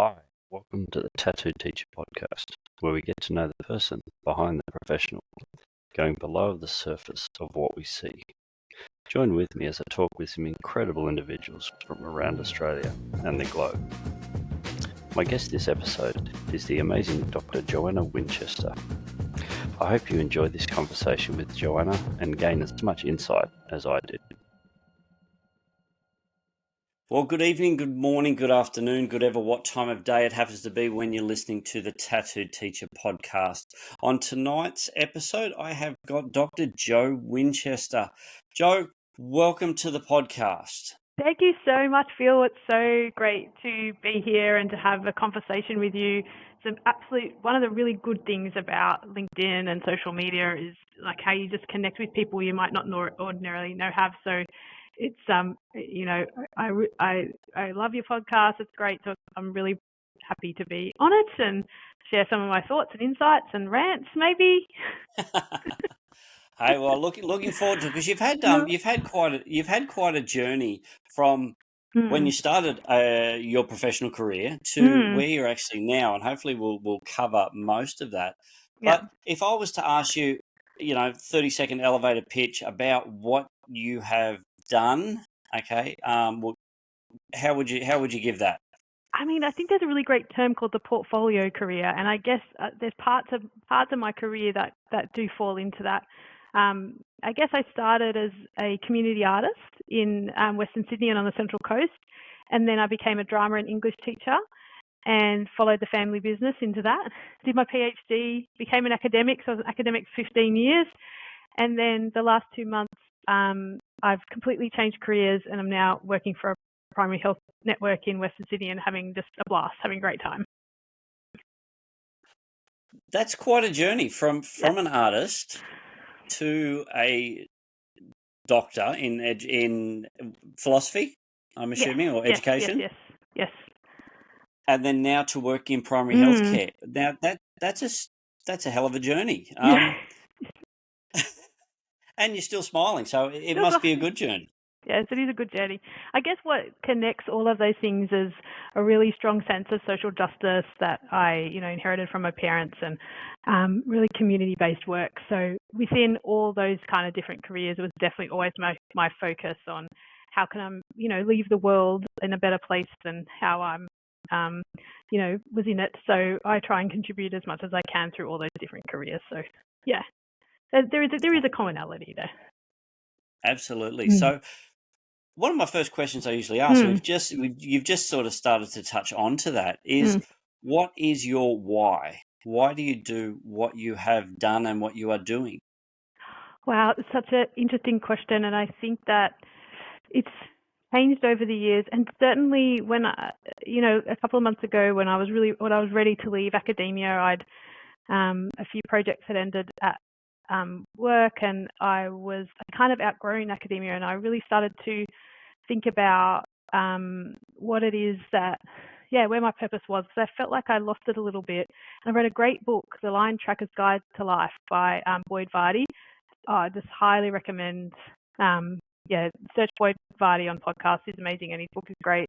Hi, welcome to the Tattoo Teacher podcast, where we get to know the person behind the professional, going below the surface of what we see. Join with me as I talk with some incredible individuals from around Australia and the globe. My guest this episode is the amazing Dr. Joanna Winchester. I hope you enjoyed this conversation with Joanna and gain as much insight as I did. Well, good evening, good morning, good afternoon, good ever what time of day it happens to be when you're listening to the Tattoo Teacher podcast. On tonight's episode, I have got Dr. Jo Winchester. Jo, welcome to the podcast. Thank you so much, Phil. It's so great to be here and to have a conversation with you. One of the really good things about LinkedIn and social media is like how you just connect with people you might not ordinarily have. So it's I love your podcast. It's great. So I'm really happy to be on it and share some of my thoughts and insights and rants, maybe. Hey, well, looking forward to it, because you've had quite a journey from when you started your professional career to where you're actually now, and hopefully we'll cover most of that. But if I was to ask you, 30-second elevator pitch about what you have done, okay, how would you give that? I mean, I think there's a really great term called the portfolio career, and I guess there's parts of my career that do fall into that. I guess I started as a community artist in Western Sydney and on the Central Coast, and then I became a drama and English teacher and followed the family business into that. Did my PhD, became an academic, so I was an academic for 15 years, and then the last 2 months I've completely changed careers and I'm now working for a primary health network in Western Sydney and having just a blast, having a great time. That's quite a journey from an artist to a doctor in philosophy, I'm assuming, or education. Yes. And then now to work in primary healthcare. Now that's a hell of a journey. And you're still smiling, so it must be a good journey. Yes, it is a good journey. I guess what connects all of those things is a really strong sense of social justice that I, inherited from my parents, and really community-based work. So within all those kind of different careers, it was definitely always my focus on how can I, leave the world in a better place than how I'm, was in it. So I try and contribute as much as I can through all those different careers. So yeah, there is a commonality there. Absolutely. So one of my first questions I usually ask, you've just sort of started to touch on to that, is what is your why? Why do you do what you have done and what you are doing? Wow, it's such an interesting question, and I think that it's changed over the years. And certainly when a couple of months ago, when I was ready to leave academia, I'd a few projects had ended at work, and I kind of outgrown academia, and I really started to think about what it is where my purpose was, because I felt like I lost it a little bit. And I read a great book, The Lion Tracker's Guide to Life by Boyd Vardy. I just highly recommend, search Boyd Vardy on podcast. He's amazing and his book is great.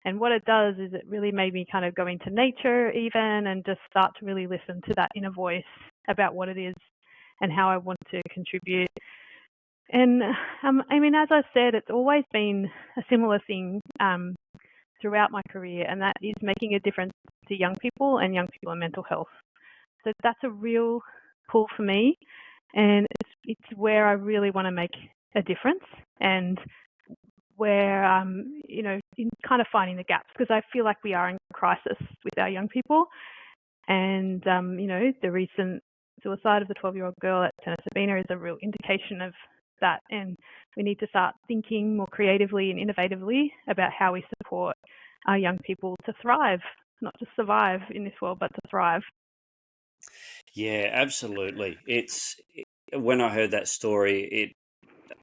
And what it does is it really made me kind of go into nature even and just start to really listen to that inner voice about what it is and how I want to contribute. And as I said, it's always been a similar thing throughout my career, and that is making a difference to young people and young people in mental health. So that's a real pull for me, and it's where I really want to make a difference, and where in kind of finding the gaps, because I feel like we are in crisis with our young people, and the recent suicide of the 12-year-old girl at Tennis Sabina is a real indication of that, and we need to start thinking more creatively and innovatively about how we support our young people to thrive, not just survive in this world, but to thrive. Yeah, absolutely. When I heard that story,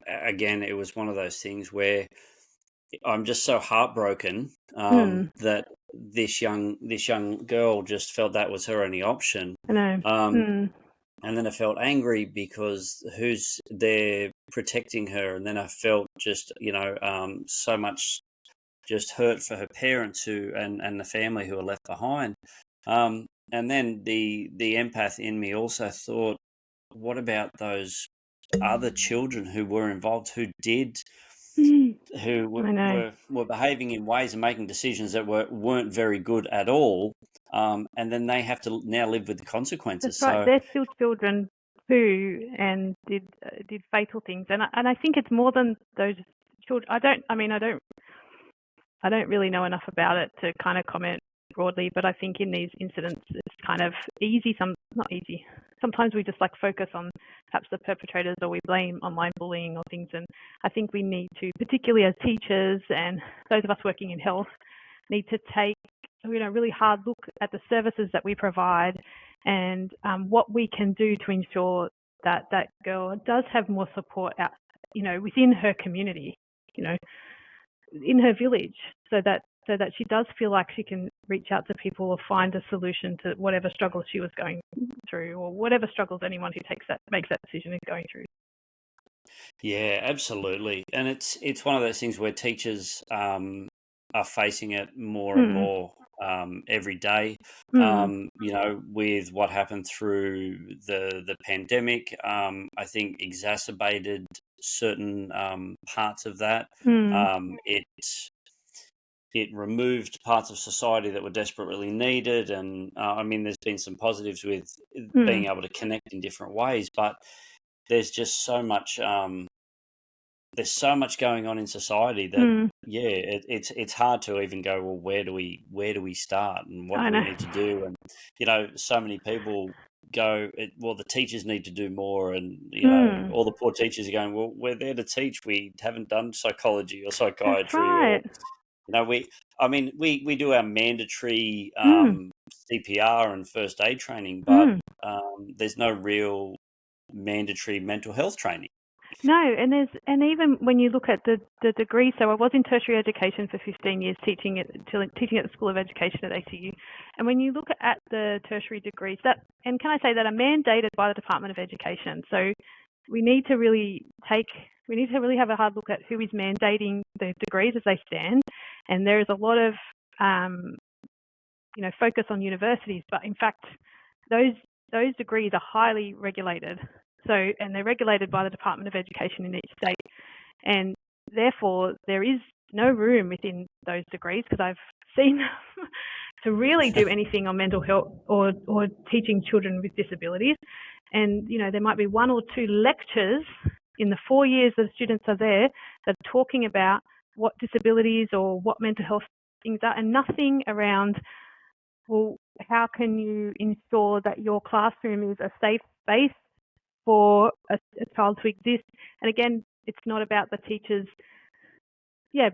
it was one of those things where I'm just so heartbroken that this young girl just felt that was her only option. I know. And then I felt angry because who's there protecting her? And then I felt just, so much just hurt for her parents and the family who are left behind. And then the empath in me also thought, what about those other children who were involved, who I know. were behaving in ways and making decisions that weren't very good at all, and then they have to now live with the consequences. That's right. So They're still children too, and did fatal things. And I think it's more than those children. I don't really know enough about it to kind of comment broadly, but I think in these incidents it's kind of easy, not easy. Sometimes we just like focus on perhaps the perpetrators, or we blame online bullying or things. And I think we need to, particularly as teachers and those of us working in health, need to take a really hard look at the services that we provide and what we can do to ensure that that girl does have more support out, within her community, in her village, so that she does feel like she can reach out to people or find a solution to whatever struggles she was going through, or whatever struggles anyone who makes that decision is going through. yeah, absolutely. And it's one of those things where teachers are facing it more and more every day. With what happened through the pandemic, I think exacerbated certain parts of that. It removed parts of society that were desperately needed, and there's been some positives with being able to connect in different ways, but there's just so much. There's so much going on in society that it's hard to even go, well, where do we start, and what do we need to do? And so many people go, well, the teachers need to do more, and all the poor teachers are going, well, we're there to teach, we haven't done psychology or psychiatry. That's right. We do our mandatory CPR and first aid training, but there's no real mandatory mental health training. No, and even when you look at the degree, so I was in tertiary education for 15 years, teaching at the School of Education at ACU, and when you look at the tertiary degrees, and can I say that are mandated by the Department of Education, so we need to really have a hard look at who is mandating the degrees as they stand, and there is a lot of focus on universities, but in fact those degrees are highly regulated. So, and they're regulated by the Department of Education in each state, and therefore there is no room within those degrees, because I've seen to really do anything on mental health or teaching children with disabilities. And there might be 1 or 2 lectures in the 4 years that students are there that are talking about what disabilities or what mental health things are, and nothing around, well, how can you ensure that your classroom is a safe space for a child to exist? And again, it's not about the teachers,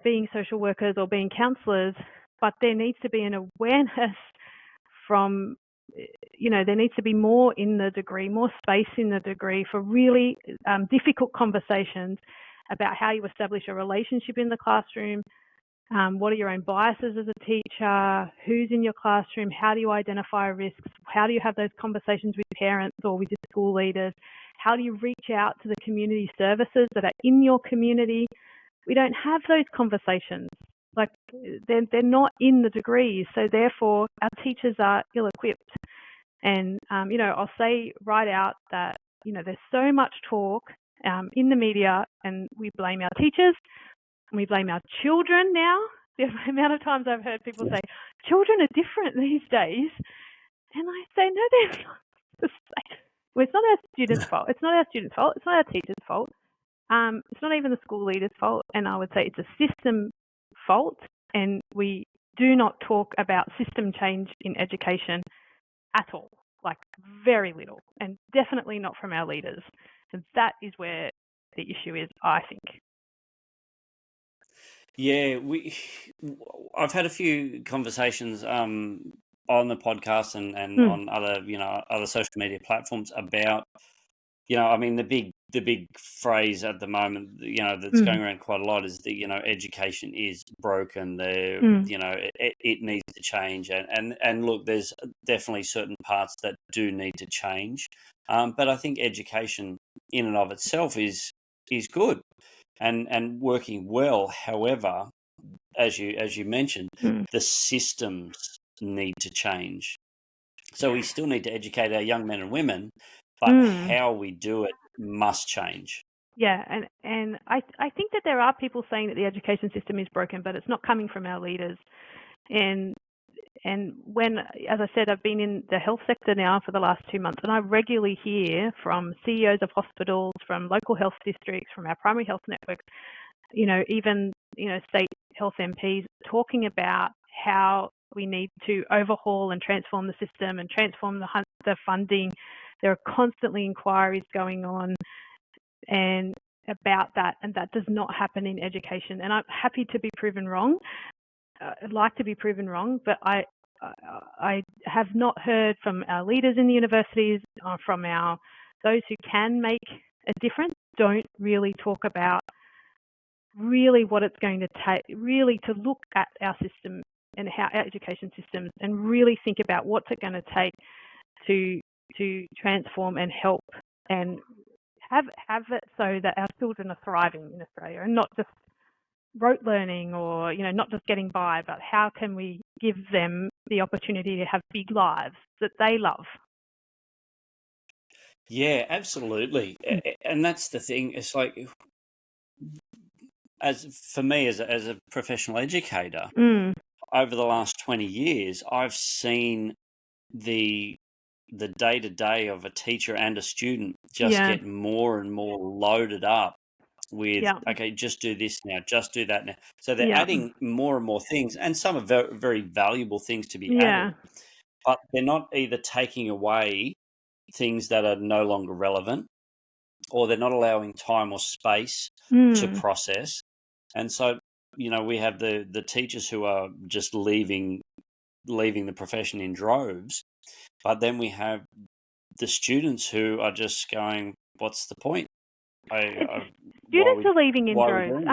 being social workers or being counsellors, but there needs to be an awareness from, there needs to be more in the degree, more space in the degree for really difficult conversations about how you establish a relationship in the classroom. What are your own biases as a teacher? Who's in your classroom? How do you identify risks? How do you have those conversations with parents or with your school leaders? How do you reach out to the community services that are in your community? We don't have those conversations. Like, they're not in the degrees, so therefore our teachers are ill-equipped. And I'll say right out that there's so much talk in the media, and we blame our teachers. We blame our children now. The amount of times I've heard people say, children are different these days. And I say, no, they're not. Well, it's not our students' fault. It's not our students' fault. It's not our teachers' fault. It's not even the school leaders' fault. And I would say it's a system fault. And we do not talk about system change in education at all. Like, very little. And definitely not from our leaders. And that is where the issue is, I think. Yeah, I've had a few conversations on the podcast and on other social media platforms about the big phrase at the moment that's going around quite a lot is that education is broken. It needs to change, and look, there's definitely certain parts that do need to change, but I think education in and of itself is good and working well. However, as you mentioned, Mm. the systems need to change. So we still need to educate our young men and women, but Mm. how we do it must change. Yeah, and I think that there are people saying that the education system is broken, but it's not coming from our leaders. And when, as I said, I've been in the health sector now for the last 2 months, and I regularly hear from CEOs of hospitals, from local health districts, from our primary health networks, even state health MPs talking about how we need to overhaul and transform the system and transform the funding. There are constantly inquiries going on and about that, and that does not happen in education. And I'm happy to be proven wrong. I'd like to be proven wrong, but I have not heard from our leaders in the universities, from those who can make a difference, don't really talk about really what it's going to take, really to look at our system and how our education systems, and really think about what's it going to take to transform and help and have it so that our children are thriving in Australia and not just rote learning or not just getting by, but how can we give them the opportunity to have big lives that they love. Yeah, absolutely. And that's the thing. It's like, for me as a professional educator, over the last 20 years, I've seen the day-to-day of a teacher and a student just get more and more loaded up with, okay, just do this now, just do that now. So they're adding more and more things, and some are very, very valuable things to be added, but they're not either taking away things that are no longer relevant, or they're not allowing time or space to process. And so, we have the teachers who are just leaving the profession in droves, but then we have the students who are just going, what's the point? Students are leaving in droves.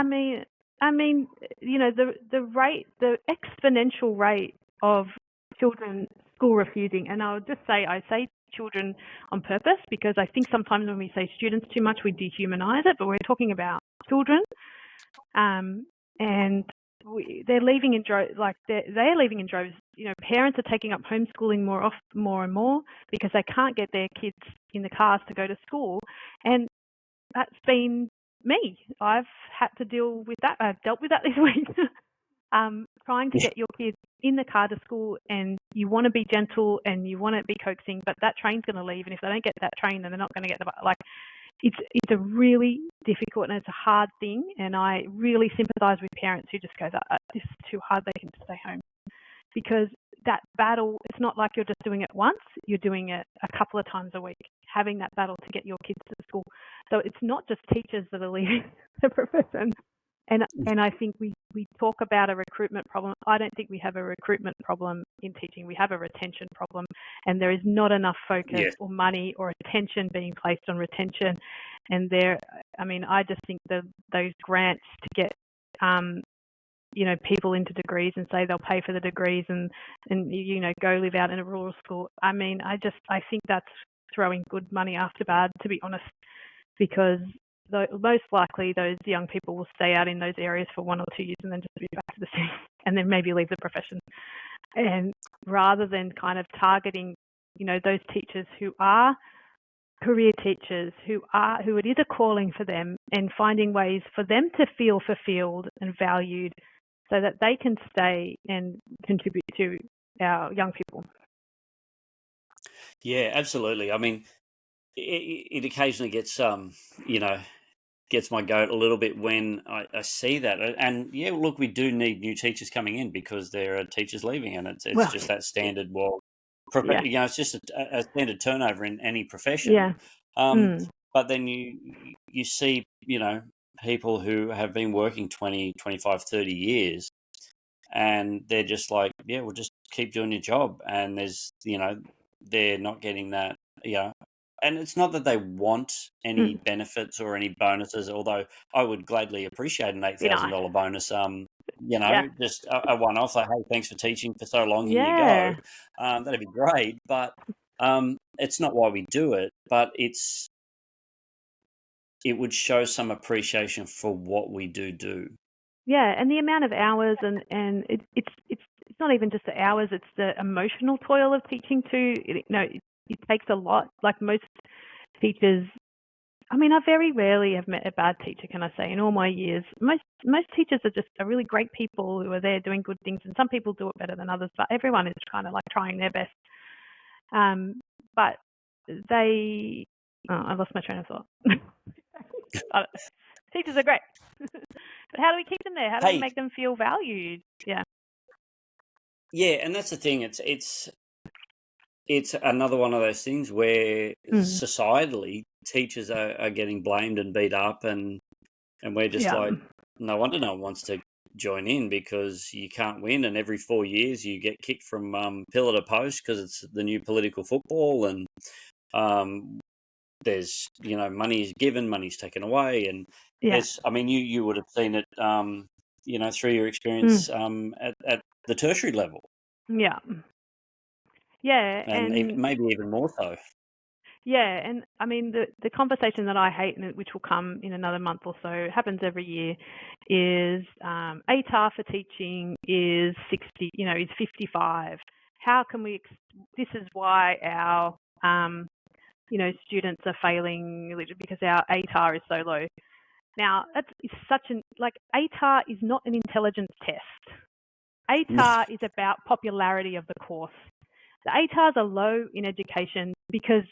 I mean, the rate, the exponential rate of children school refusing, and I say children on purpose, because I think sometimes when we say students too much, we dehumanize it, but we're talking about children, and they're leaving in droves. Like they're leaving in droves. Parents are taking up homeschooling more and more because they can't get their kids in the cars to go to school, and that's been me. I've had to deal with that. I've dealt with that this week. Trying to get your kids in the car to school, and you want to be gentle and you want to be coaxing, but that train's going to leave, and if they don't get that train, then they're not going to get it's a really difficult and it's a hard thing, and I really sympathise with parents who just go, this is too hard, they can stay home. Because that battle, it's not like you're just doing it once, you're doing it a couple of times a week, having that battle to get your kids to school. So it's not just teachers that are leaving the profession. And I think we talk about a recruitment problem. I don't think we have a recruitment problem in teaching. We have a retention problem, and there is not enough focus or money or attention being placed on retention. And I just think those grants to get people into degrees and say they'll pay for the degrees and go live out in a rural school. I think that's throwing good money after bad, to be honest, because most likely those young people will stay out in those areas for 1 or 2 years and then just be back to the city and then maybe leave the profession. And rather than kind of targeting, those teachers who are career teachers, who it is a calling for them, and finding ways for them to feel fulfilled and valued so that they can stay and contribute to our young people. Yeah, absolutely. I mean, it occasionally gets gets my goat a little bit when I see that. And yeah, look, we do need new teachers coming in because there are teachers leaving, and it's just that standard. It's just a standard turnover in any profession. Yeah. But then you see, people who have been working 20, 25, 30 years, and they're just like, yeah, we'll just keep doing your job. And there's, they're not getting that, and it's not that they want any benefits or any bonuses, although I would gladly appreciate an $8,000 bonus. Just a one-off, like, hey, thanks for teaching for so long, here you go. That'd be great, but it's not why we do it. But it would show some appreciation for what we do. Yeah, and the amount of hours and it's not even just the hours; it's the emotional toil of teaching too. It takes a lot. Like most teachers, I mean, I very rarely have met a bad teacher. Can I say in all my years, most teachers are really great people who are there doing good things, and some people do it better than others. But everyone is kind of like trying their best. But they, I lost my train of thought. Teachers are great. But how do we keep them there? How do we Hey, make them feel valued? Yeah. yeah, and that's the thing. It's another one of those things where societally teachers are getting blamed and beat up, and we're just Yeah. like, no wonder no one wants to join in, because you can't win, and every 4 years you get kicked from pillar to post because it's the new political football, and there's money's given, money's taken away, and Yeah. I mean, you would have seen it through your experience at the tertiary level, Yeah. Yeah. and maybe even more so. Yeah, and I mean the conversation that I hate, and which will come in another month or so, happens every year, is ATAR for teaching is 60, is 55. How can we? This is why our students are failing because our ATAR is so low. Now it's such an ATAR is not an intelligence test. ATAR is about popularity of the course. The ATARs are low in education because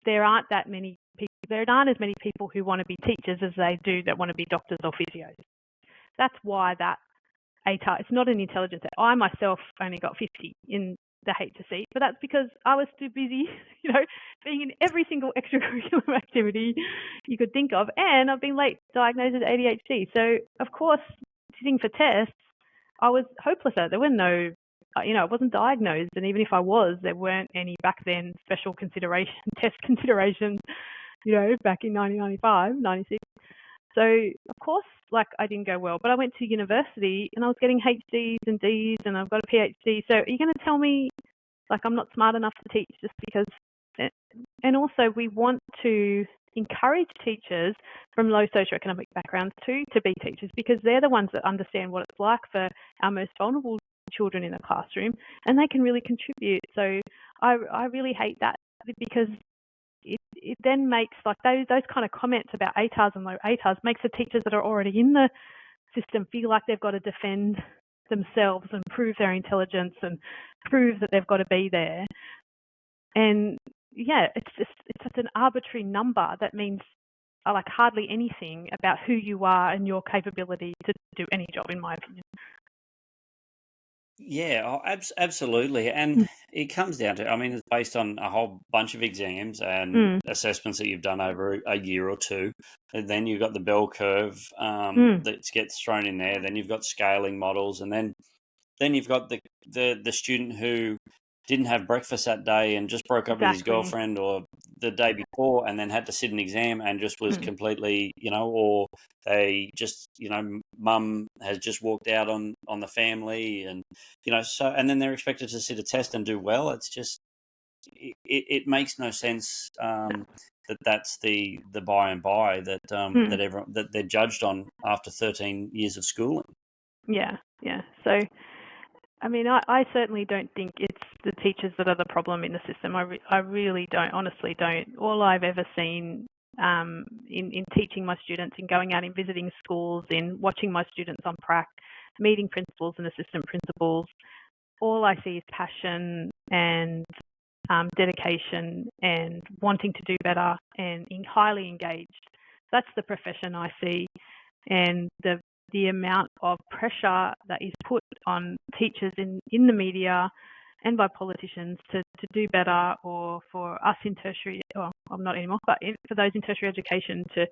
there aren't as many people who want to be teachers as they do that want to be doctors or physios. That's why that ATAR, it's not an intelligence test. I myself only got 50 in the HSC, but that's because I was too busy, being in every single extracurricular activity you could think of, and I've been late diagnosed with ADHD. So, of course, sitting for tests, I was hopeless at it. There were no, I wasn't diagnosed, and even if I was, there weren't any back then special test considerations, back in 1995, 96. So, of course, I didn't go well, but I went to university and I was getting HDs and Ds, and I've got a PhD. So, are you going to tell me, I'm not smart enough to teach just because? And also, we want to encourage teachers from low socioeconomic backgrounds to be teachers, because they're the ones that understand what it's like for our most vulnerable children in the classroom, and they can really contribute. So I really hate that, because it then makes those kind of comments about ATARs and low ATARs makes the teachers that are already in the system feel like they've got to defend themselves and prove their intelligence and prove that they've got to be there. And yeah, it's just an arbitrary number that means hardly anything about who you are and your capability to do any job, in my opinion. Yeah, absolutely. And it comes down to, I mean, it's based on a whole bunch of exams and assessments that you've done over a year or two. And then you've got the bell curve that gets thrown in there. Then you've got scaling models, and then you've got the student who didn't have breakfast that day and just broke up with his girlfriend or the day before, and then had to sit an exam and just was completely, or they just, mum has just walked out on the family, and, so, and then they're expected to sit a test and do well. It's just, it makes no sense that's the by and by that everyone, that they're judged on after 13 years of schooling. Yeah. So, I mean, I certainly don't think it's the teachers that are the problem in the system. I really don't, honestly don't. All I've ever seen in teaching my students, in going out and visiting schools, in watching my students on prac, meeting principals and assistant principals, all I see is passion and dedication and wanting to do better and highly engaged. That's the profession I see, and the amount of pressure that is put on teachers in the media and by politicians to do better, or for us in tertiary, well, I'm not anymore, but for those in tertiary education to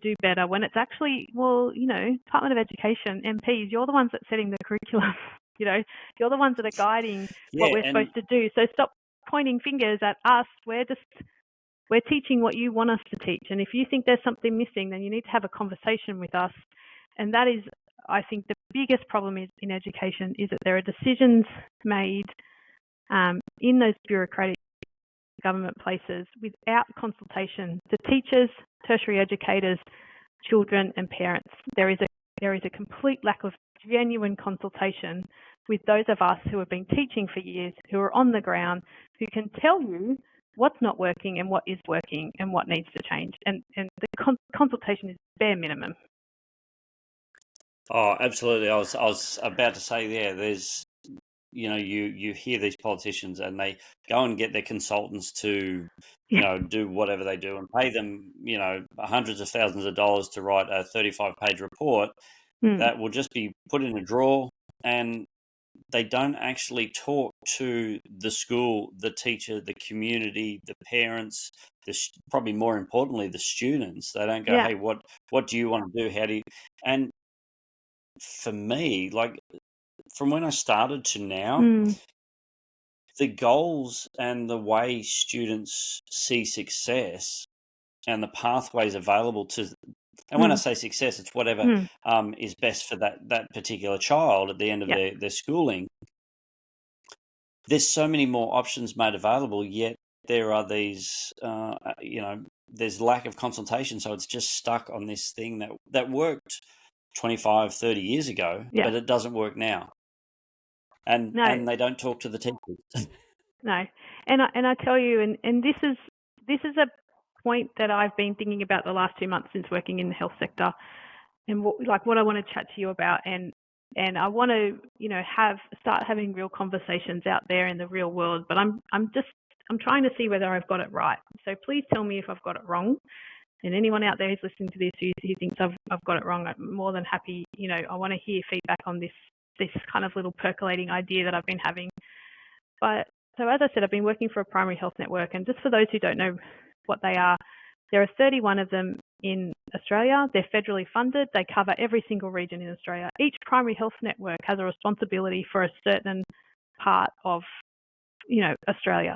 do better, when it's actually, Department of Education, MPs, you're the ones that's setting the curriculum. You're the ones that are guiding what we're supposed to do. So stop pointing fingers at us. We're teaching what you want us to teach. And if you think there's something missing, then you need to have a conversation with us. And that is, I think, the biggest problem in education, is that there are decisions made in those bureaucratic government places without consultation to teachers, tertiary educators, children and parents. There is a there is a complete lack of genuine consultation with those of us who have been teaching for years, who are on the ground, who can tell you what's not working and what is working and what needs to change. And the consultation is bare minimum. Oh, absolutely. I was about to say there. There's, you hear these politicians and they go and get their consultants to, do whatever they do and pay them, hundreds of thousands of dollars to write a 35-page report that will just be put in a drawer, and they don't actually talk to the school, the teacher, the community, the parents, probably more importantly, the students. They don't go, hey, what do you want to do? How do you? And for me, like from when I started to now, the goals and the way students see success and the pathways available to, and when I say success, it's whatever is best for that particular child at the end of their schooling. There's so many more options made available, yet there are these, there's lack of consultation. So it's just stuck on this thing that worked 25, 30 years ago, but it doesn't work now. And they don't talk to the teachers. No, and I tell you, and this is a point that I've been thinking about the last 2 months since working in the health sector, and what I want to chat to you about, and I want to start having real conversations out there in the real world. But I'm trying to see whether I've got it right. So please tell me if I've got it wrong. And anyone out there who's listening to this who thinks I've got it wrong, I'm more than happy. I want to hear feedback on this kind of little percolating idea that I've been having. But so as I said, I've been working for a primary health network, and just for those who don't know what they are, there are 31 of them in Australia. They're federally funded. They cover every single region in Australia. Each primary health network has a responsibility for a certain part of, Australia.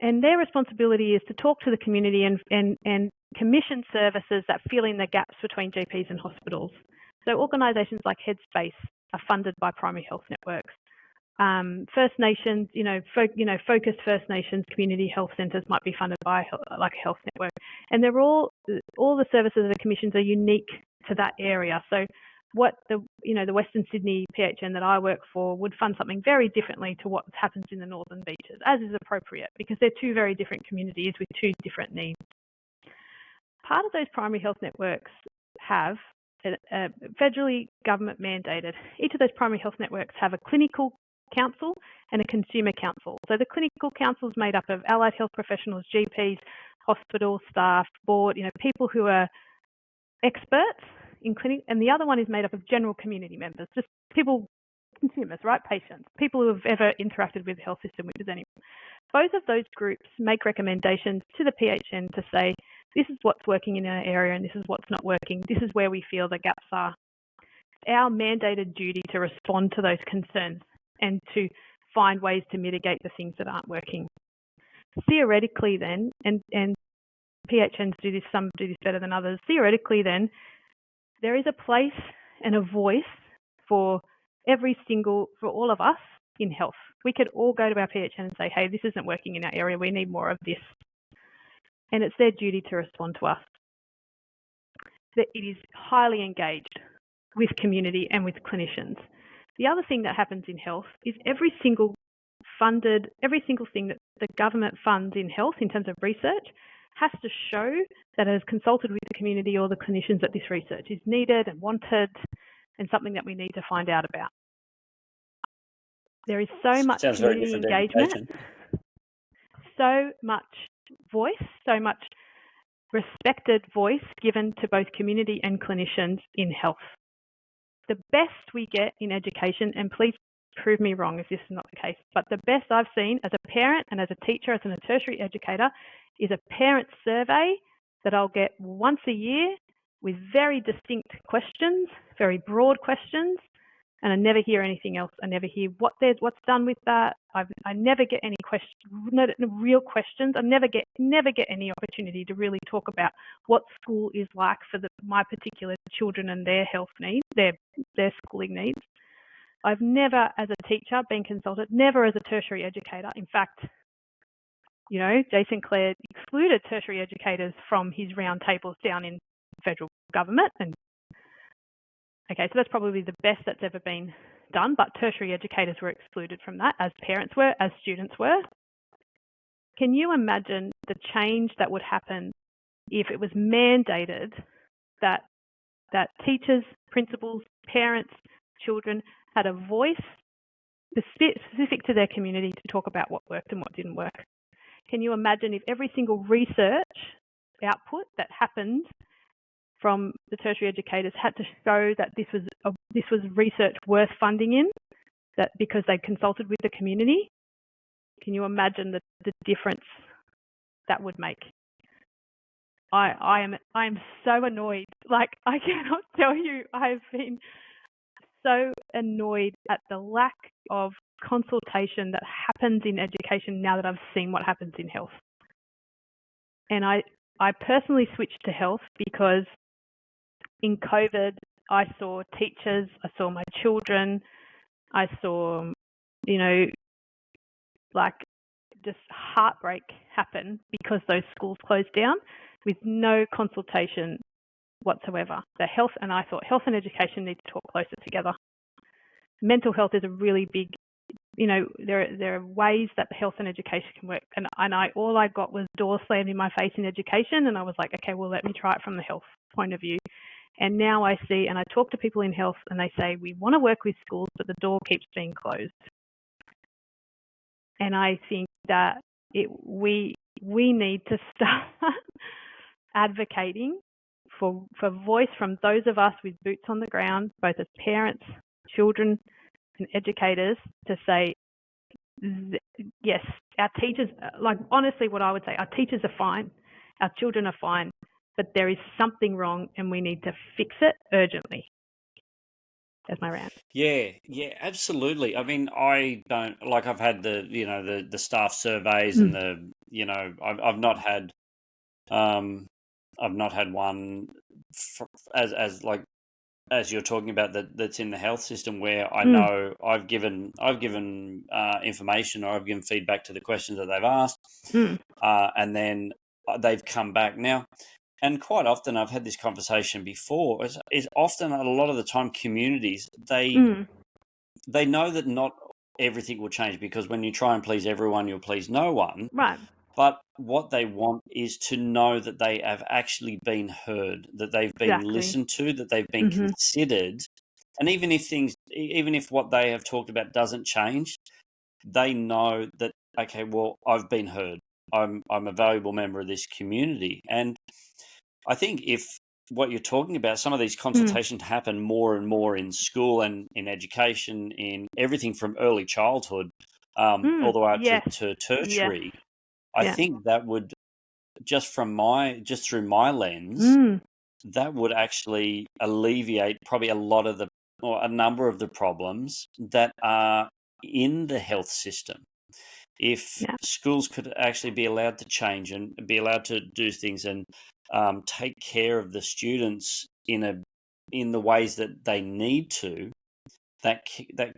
And their responsibility is to talk to the community and commission services that fill in the gaps between GPs and hospitals. So organisations like Headspace are funded by primary health networks. First Nations, focused First Nations community health centres might be funded by like a health network, and they're all the services that are commissioned are unique to that area. So, what the Western Sydney PHN that I work for would fund something very differently to what happens in the Northern Beaches, as is appropriate, because they're two very different communities with two different needs. Part of those primary health networks have federally government mandated. Each of those primary health networks have a clinical council and a consumer council. So the clinical council is made up of allied health professionals, GPs, hospital staff, board, people who are experts in clinic, and the other one is made up of general community members, just people, consumers, right? Patients, people who have ever interacted with the health system, which is anyone. Both of those groups make recommendations to the PHN to say, this is what's working in our area and this is what's not working. This is where we feel the gaps are. Our mandated duty to respond to those concerns and to find ways to mitigate the things that aren't working. Theoretically then, and PHNs do this, some do this better than others, theoretically then, there is a place and a voice for all of us in health. We could all go to our PHN and say, hey, this isn't working in our area, we need more of this. And it's their duty to respond to us. That it is highly engaged with community and with clinicians. The other thing that happens in health is every single thing that the government funds in health in terms of research has to show that it has consulted with the community or the clinicians that this research is needed and wanted and something that we need to find out about. There is so much community engagement, so much voice, so much respected voice given to both community and clinicians in health. The best we get in education, and please prove me wrong if this is not the case, but the best I've seen as a parent and as a teacher, as a tertiary educator, is a parent survey that I'll get once a year with very distinct questions, very broad questions, and I never hear anything else. I never hear what's done with that. I never get any real questions. I never get any opportunity to really talk about what school is like for my particular children and their health needs, their schooling needs. I've never, as a teacher, been consulted. Never as a tertiary educator. In fact, Jason Clare excluded tertiary educators from his round tables down in federal government, and Okay, so that's probably the best that's ever been done, but tertiary educators were excluded from that, as parents were, as students were. Can you imagine the change that would happen if it was mandated that teachers, principals, parents, children had a voice specific to their community to talk about what worked and what didn't work? Can you imagine if every single research output that happened from the tertiary educators had to show that this was research worth funding in, that because they consulted with the community? Can you imagine the difference that would make? I am so annoyed. Like, I cannot tell you, I've been so annoyed at the lack of consultation that happens in education now that I've seen what happens in health. And I personally switched to health because in COVID, I saw teachers, I saw my children, I saw, like just heartbreak happen because those schools closed down with no consultation whatsoever. I thought health and education need to talk closer together. Mental health is a really big, there are ways that health and education can work. And all I got was doors slammed in my face in education, and I was like, okay, well, let me try it from the health point of view. And now I see, and I talk to people in health, and they say, we want to work with schools, but the door keeps being closed. And I think that we need to start advocating for voice from those of us with boots on the ground, both as parents, children, and educators, to say, yes, our teachers, like honestly what I would say, our teachers are fine, our children are fine, but there is something wrong and we need to fix it urgently. That's my rant. Yeah, absolutely. I mean, I don't like. I've had the staff surveys and I've not had one as you're talking about that's in the health system where I know I've given information, or I've given feedback to the questions that they've asked, and then they've come back now. And quite often, I've had this conversation before, is often a lot of the time communities, they know that not everything will change, because when you try and please everyone, you'll please no one. Right. But what they want is to know that they have actually been heard, that they've been listened to, that they've been considered. And even if what they have talked about doesn't change, they know that, okay, well, I've been heard. I'm a valuable member of this community. And I think if what you're talking about, some of these consultations happen more and more in school and in education, in everything from early childhood all the way up to tertiary. I think that would, just through my lens, that would actually alleviate probably a number of the problems that are in the health system. If schools could actually be allowed to change and be allowed to do things and take care of the students in the ways that they need to, that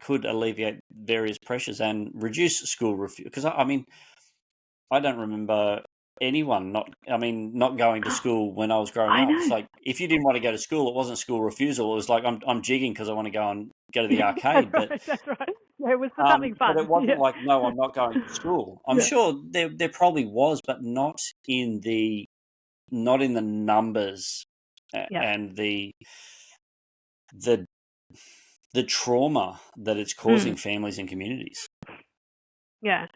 could alleviate various pressures and reduce school refusal. Because I mean, I don't remember anyone not going to school when I was growing up. It's like, if you didn't want to go to school, it wasn't school refusal. It was like, I'm jigging because I want to go to the arcade. That's right. Yeah, it was for something fun. But it wasn't like, no, I'm not going to school. I'm sure there probably was, but not in the numbers and the trauma that it's causing families and communities. Yeah.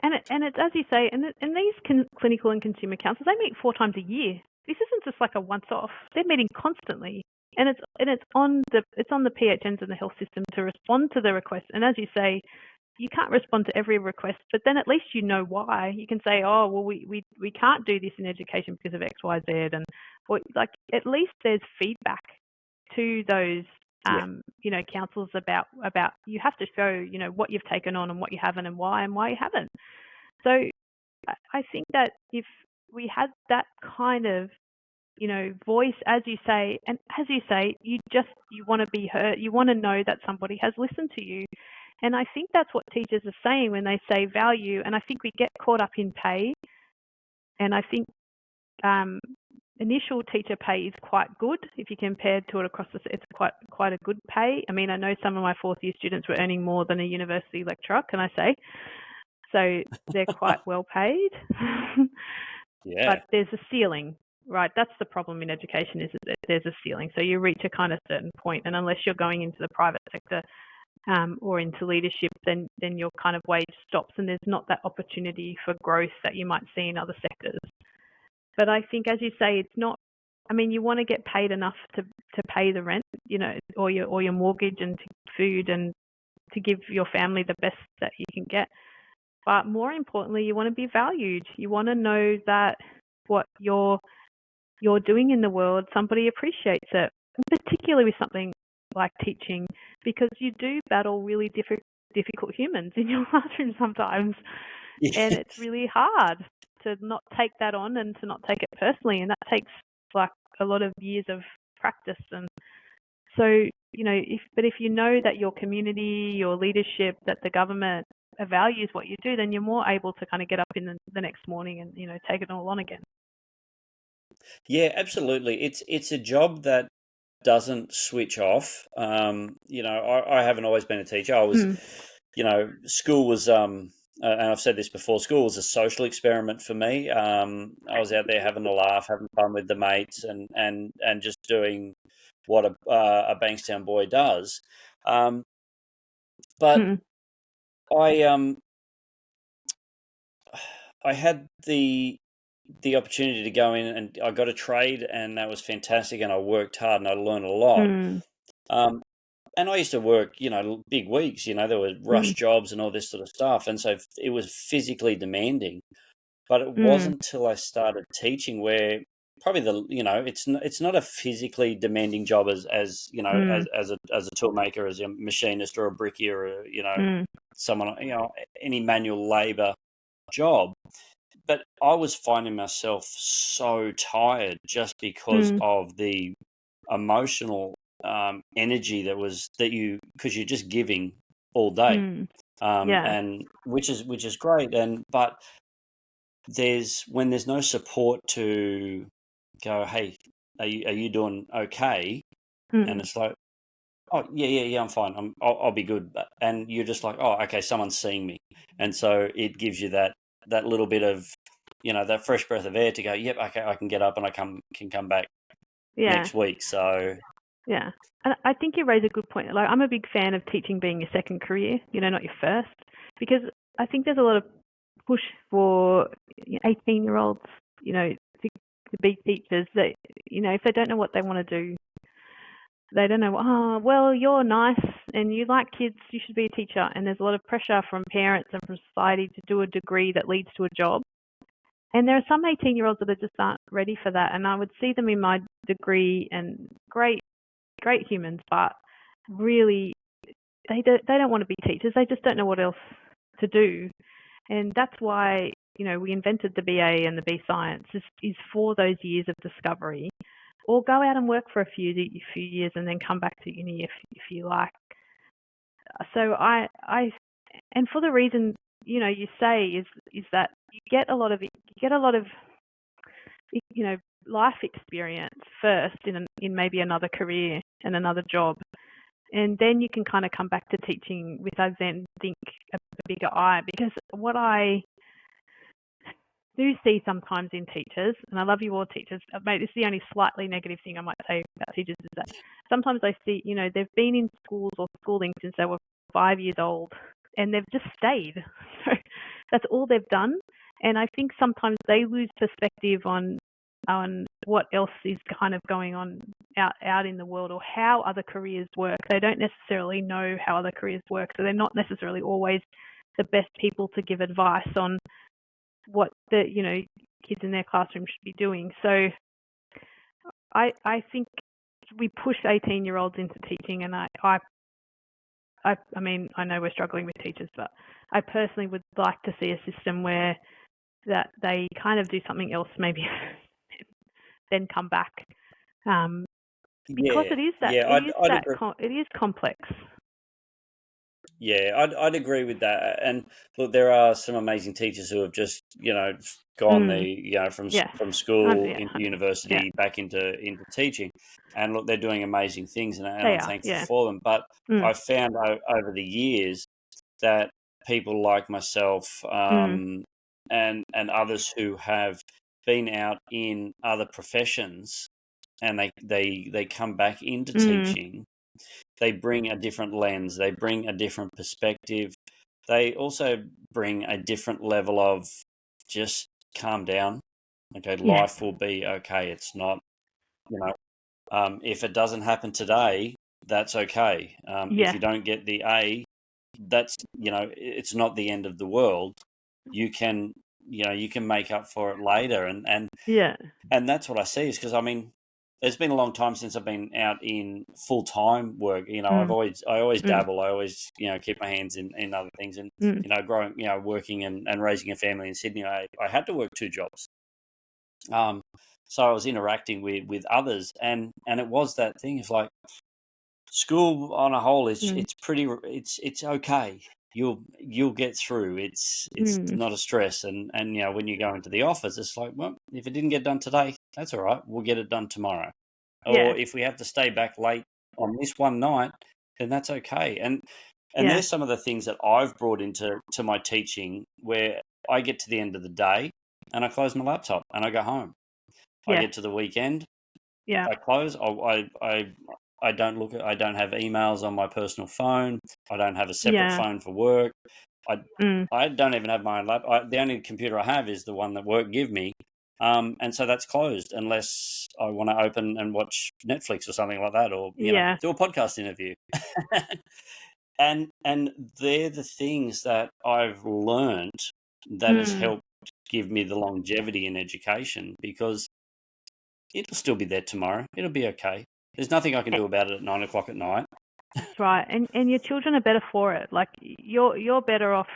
And it's, as you say, and these clinical and consumer councils, they meet 4 times a year. This isn't just like a once-off. They're meeting constantly, and it's on the PHNs and the health system to respond to the request. And as you say, you can't respond to every request, but then at least you know why. You can say, oh, well, we can't do this in education because of X, Y, Z, and at least there's feedback to those councils about you have to show what you've taken on and what you haven't and why you haven't. So I think that if we had that kind of voice, as you say, you want to be heard, you want to know that somebody has listened to you. And I think that's what teachers are saying when they say value. And I think we get caught up in pay. And I think initial teacher pay is quite good if you compare to it across it's quite a good pay. I mean, I know some of my fourth year students were earning more than a university lecturer, can I say? So they're quite well paid. Yeah. But there's a ceiling, right? That's the problem in education, is that there's a ceiling. So you reach a kind of certain point, and unless you're going into the private sector or into leadership, then your kind of wage stops, and there's not that opportunity for growth that you might see in other sectors. But I think, as you say, it's not. I mean, you want to get paid enough to pay the rent, or your mortgage and food, and to give your family the best that you can get. But more importantly, you want to be valued. You want to know that what you're doing in the world, somebody appreciates it, particularly with something like teaching, because you do battle really difficult humans in your classroom sometimes, and it's really hard to not take that on and to not take it personally, and that takes like a lot of years of practice. And so, if you know that your community, your leadership, that the government values what you do, then you're more able to kind of get up in the next morning and take it all on again. Yeah, absolutely. It's a job that doesn't switch off. I haven't always been a teacher. I was, school was, and I've said this before, school was a social experiment for me. I was out there having a laugh, having fun with the mates, and just doing what a Bankstown boy does. But I I had the opportunity to go in, and I got a trade, and that was fantastic, and I worked hard and I learned a lot. And I used to work, big weeks, there were rush jobs and all this sort of stuff. And so it was physically demanding, but it wasn't till I started teaching where probably it's not a physically demanding job as a tool maker, as a machinist or a brickier, or, someone, any manual labor job. But I was finding myself so tired just because of the emotional energy because you're just giving all day, and which is great. But when there's no support to go, hey, are you doing okay? And it's like, oh yeah, I'm fine. I'll be good. And you're just like, oh, okay, someone's seeing me, and so it gives you that little bit of that fresh breath of air to go, yep, okay, I can get up and I can come back next week. So yeah, and I think you raise a good point. Like, I'm a big fan of teaching being your second career, not your first, because I think there's a lot of push for 18-year-olds, to be teachers that, if they don't know what they want to do, they don't know, oh, well, you're nice and you like kids, you should be a teacher. And there's a lot of pressure from parents and from society to do a degree that leads to a job. And there are some 18-year-olds that just aren't ready for that. And I would see them in my degree, and great humans, but really they don't want to be teachers. They just don't know what else to do. And that's why, we invented the BA and the B Science is for those years of discovery. Or go out and work for a few years and then come back to uni if you like. So and for the reason you say is that you get a lot of life experience first in maybe another career and another job, and then you can kind of come back to teaching with, I then think, a bigger eye. Because what I do see sometimes in teachers, and I love you all teachers, mate, this is the only slightly negative thing I might say about teachers, is that sometimes I see, they've been in schools or schooling since they were 5 years old, and they've just stayed. So that's all they've done. And I think sometimes they lose perspective on what else is kind of going on out in the world, or how other careers work. They don't necessarily know how other careers work, so they're not necessarily always the best people to give advice on what the kids in their classroom should be doing. So I think we push 18-year-olds into teaching, and I mean, I know we're struggling with teachers, but I personally would like to see a system where that they kind of do something else, maybe then come back, because it is I'd agree. it is complex. Yeah, I'd agree with that. And look, there are some amazing teachers who have just, gone Mm. Yes. from school Yeah, into 100%. Yeah, university back into teaching, and look, they're doing amazing things, and they I'm are. thankful Yeah. for them. But Mm. I've found over the years that people like myself, Mm. and others who have been out in other professions, and they come back into Mm. teaching, they bring a different lens, they bring a different perspective. They also bring a different level of just calm down. Okay, Yes. life will be okay. It's not, you know, if it doesn't happen today, that's okay. If Yes. you don't get the A, that's, it's not the end of the world. You can, you can make up for it later. Yeah. And that's what I see, is because, I mean, it's been a long time since I've been out in full time work. Mm. I always Mm. dabble. I always, keep my hands in other things. And, Mm. growing, working and raising a family in Sydney, I had to work two jobs. So I was interacting with others, and it was that thing. It's like, school on a whole is, Mm. it's okay. You'll get through. It's Mm. not a stress. And when you go into the office, it's like, well, if it didn't get done today, that's all right. We'll get it done tomorrow. Yeah. Or if we have to stay back late on this one night, then that's okay. And Yeah. there's some of the things that I've brought into my teaching, where I get to the end of the day and I close my laptop and I go home. I Yes. get to the weekend, Yeah. I close. I don't look at. I don't have emails on my personal phone. I don't have a separate Yeah. phone for work. I Mm. I don't even have my own laptop. The only computer I have is the one that work give me, and so that's closed unless I want to open and watch Netflix or something like that, or Yeah. do a podcast interview. And they're the things that I've learned that has Mm. helped give me the longevity in education, because it'll still be there tomorrow. It'll be okay. There's nothing I can do about it at 9 o'clock at night. That's right. And your children are better for it. Like you're better off,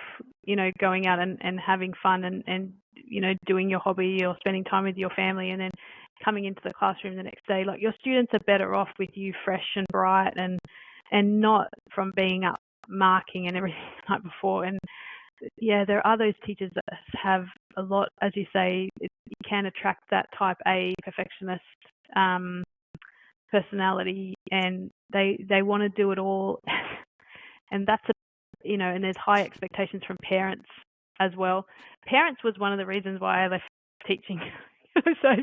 going out and having fun and doing your hobby or spending time with your family and then coming into the classroom the next day. Like your students are better off with you fresh and bright and not from being up marking and everything the night before. And yeah, there are those teachers that have a lot, as you say, you can attract that type A perfectionist personality, and they want to do it all, and that's and there's high expectations from parents as well. Parents was one of the reasons why I left teaching. So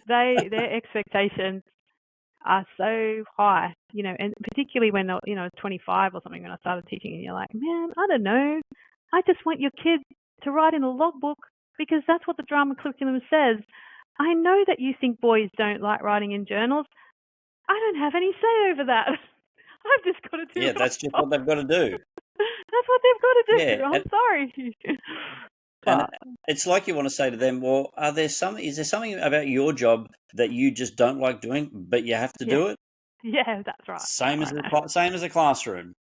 their expectations are so high, and particularly when 25 or something when I started teaching, and you're like, man, I don't know, I just want your kid to write in a logbook because that's what the drama curriculum says. I know that you think boys don't like writing in journals. I don't have any say over that. I've just got to do Yeah, it that's just myself. what they've got to do. That's what they've got to Yeah, do. I'm sorry. and But it's like you want to say to them, well, is there something about your job that you just don't like doing, but you have to yeah, do it? yeah, that's right. No, Same as I know. same as a classroom.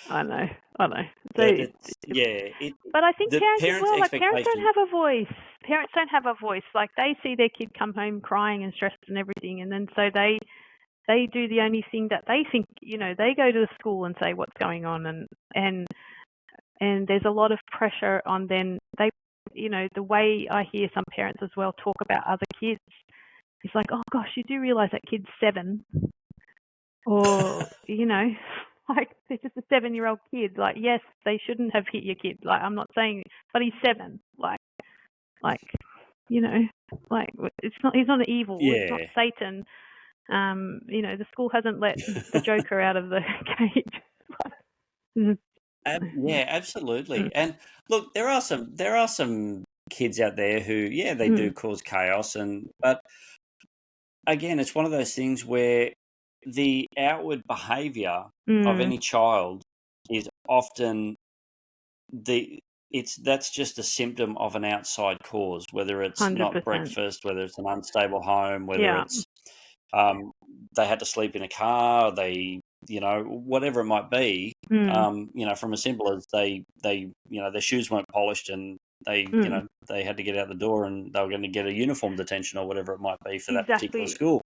I know. I know. So, But it's, yeah, but I think the parents as parents' well. Like parents don't expectation. have a voice. Parents don't have a voice. Like they see their kid come home crying and stressed and everything, and then so they do the only thing that they think. They go to the school and say what's going on, and there's a lot of pressure on then they. The way I hear some parents as well talk about other kids, it's like, oh gosh, you do realize that kid's 7, or like they're just a 7-year-old kid. Like, yes, they shouldn't have hit your kid. Like, I'm not saying, but he's 7. Like, you know, like it's not. He's not evil. It's not Yeah. Satan. The school hasn't let the Joker out of the cage. Yeah, absolutely. And look, there are some kids out there who, yeah, they do Mm. cause chaos, but again, it's one of those things where the outward behavior of Mm. any child is often that's just a symptom of an outside cause, whether it's not 100%. breakfast, whether it's an unstable home, whether Yeah. it's um, they had to sleep in a car, whatever it might be. Mm. From as simple as they their shoes weren't polished and they they had to get out the door and they were going to get a uniform detention or whatever it might be for that particular school.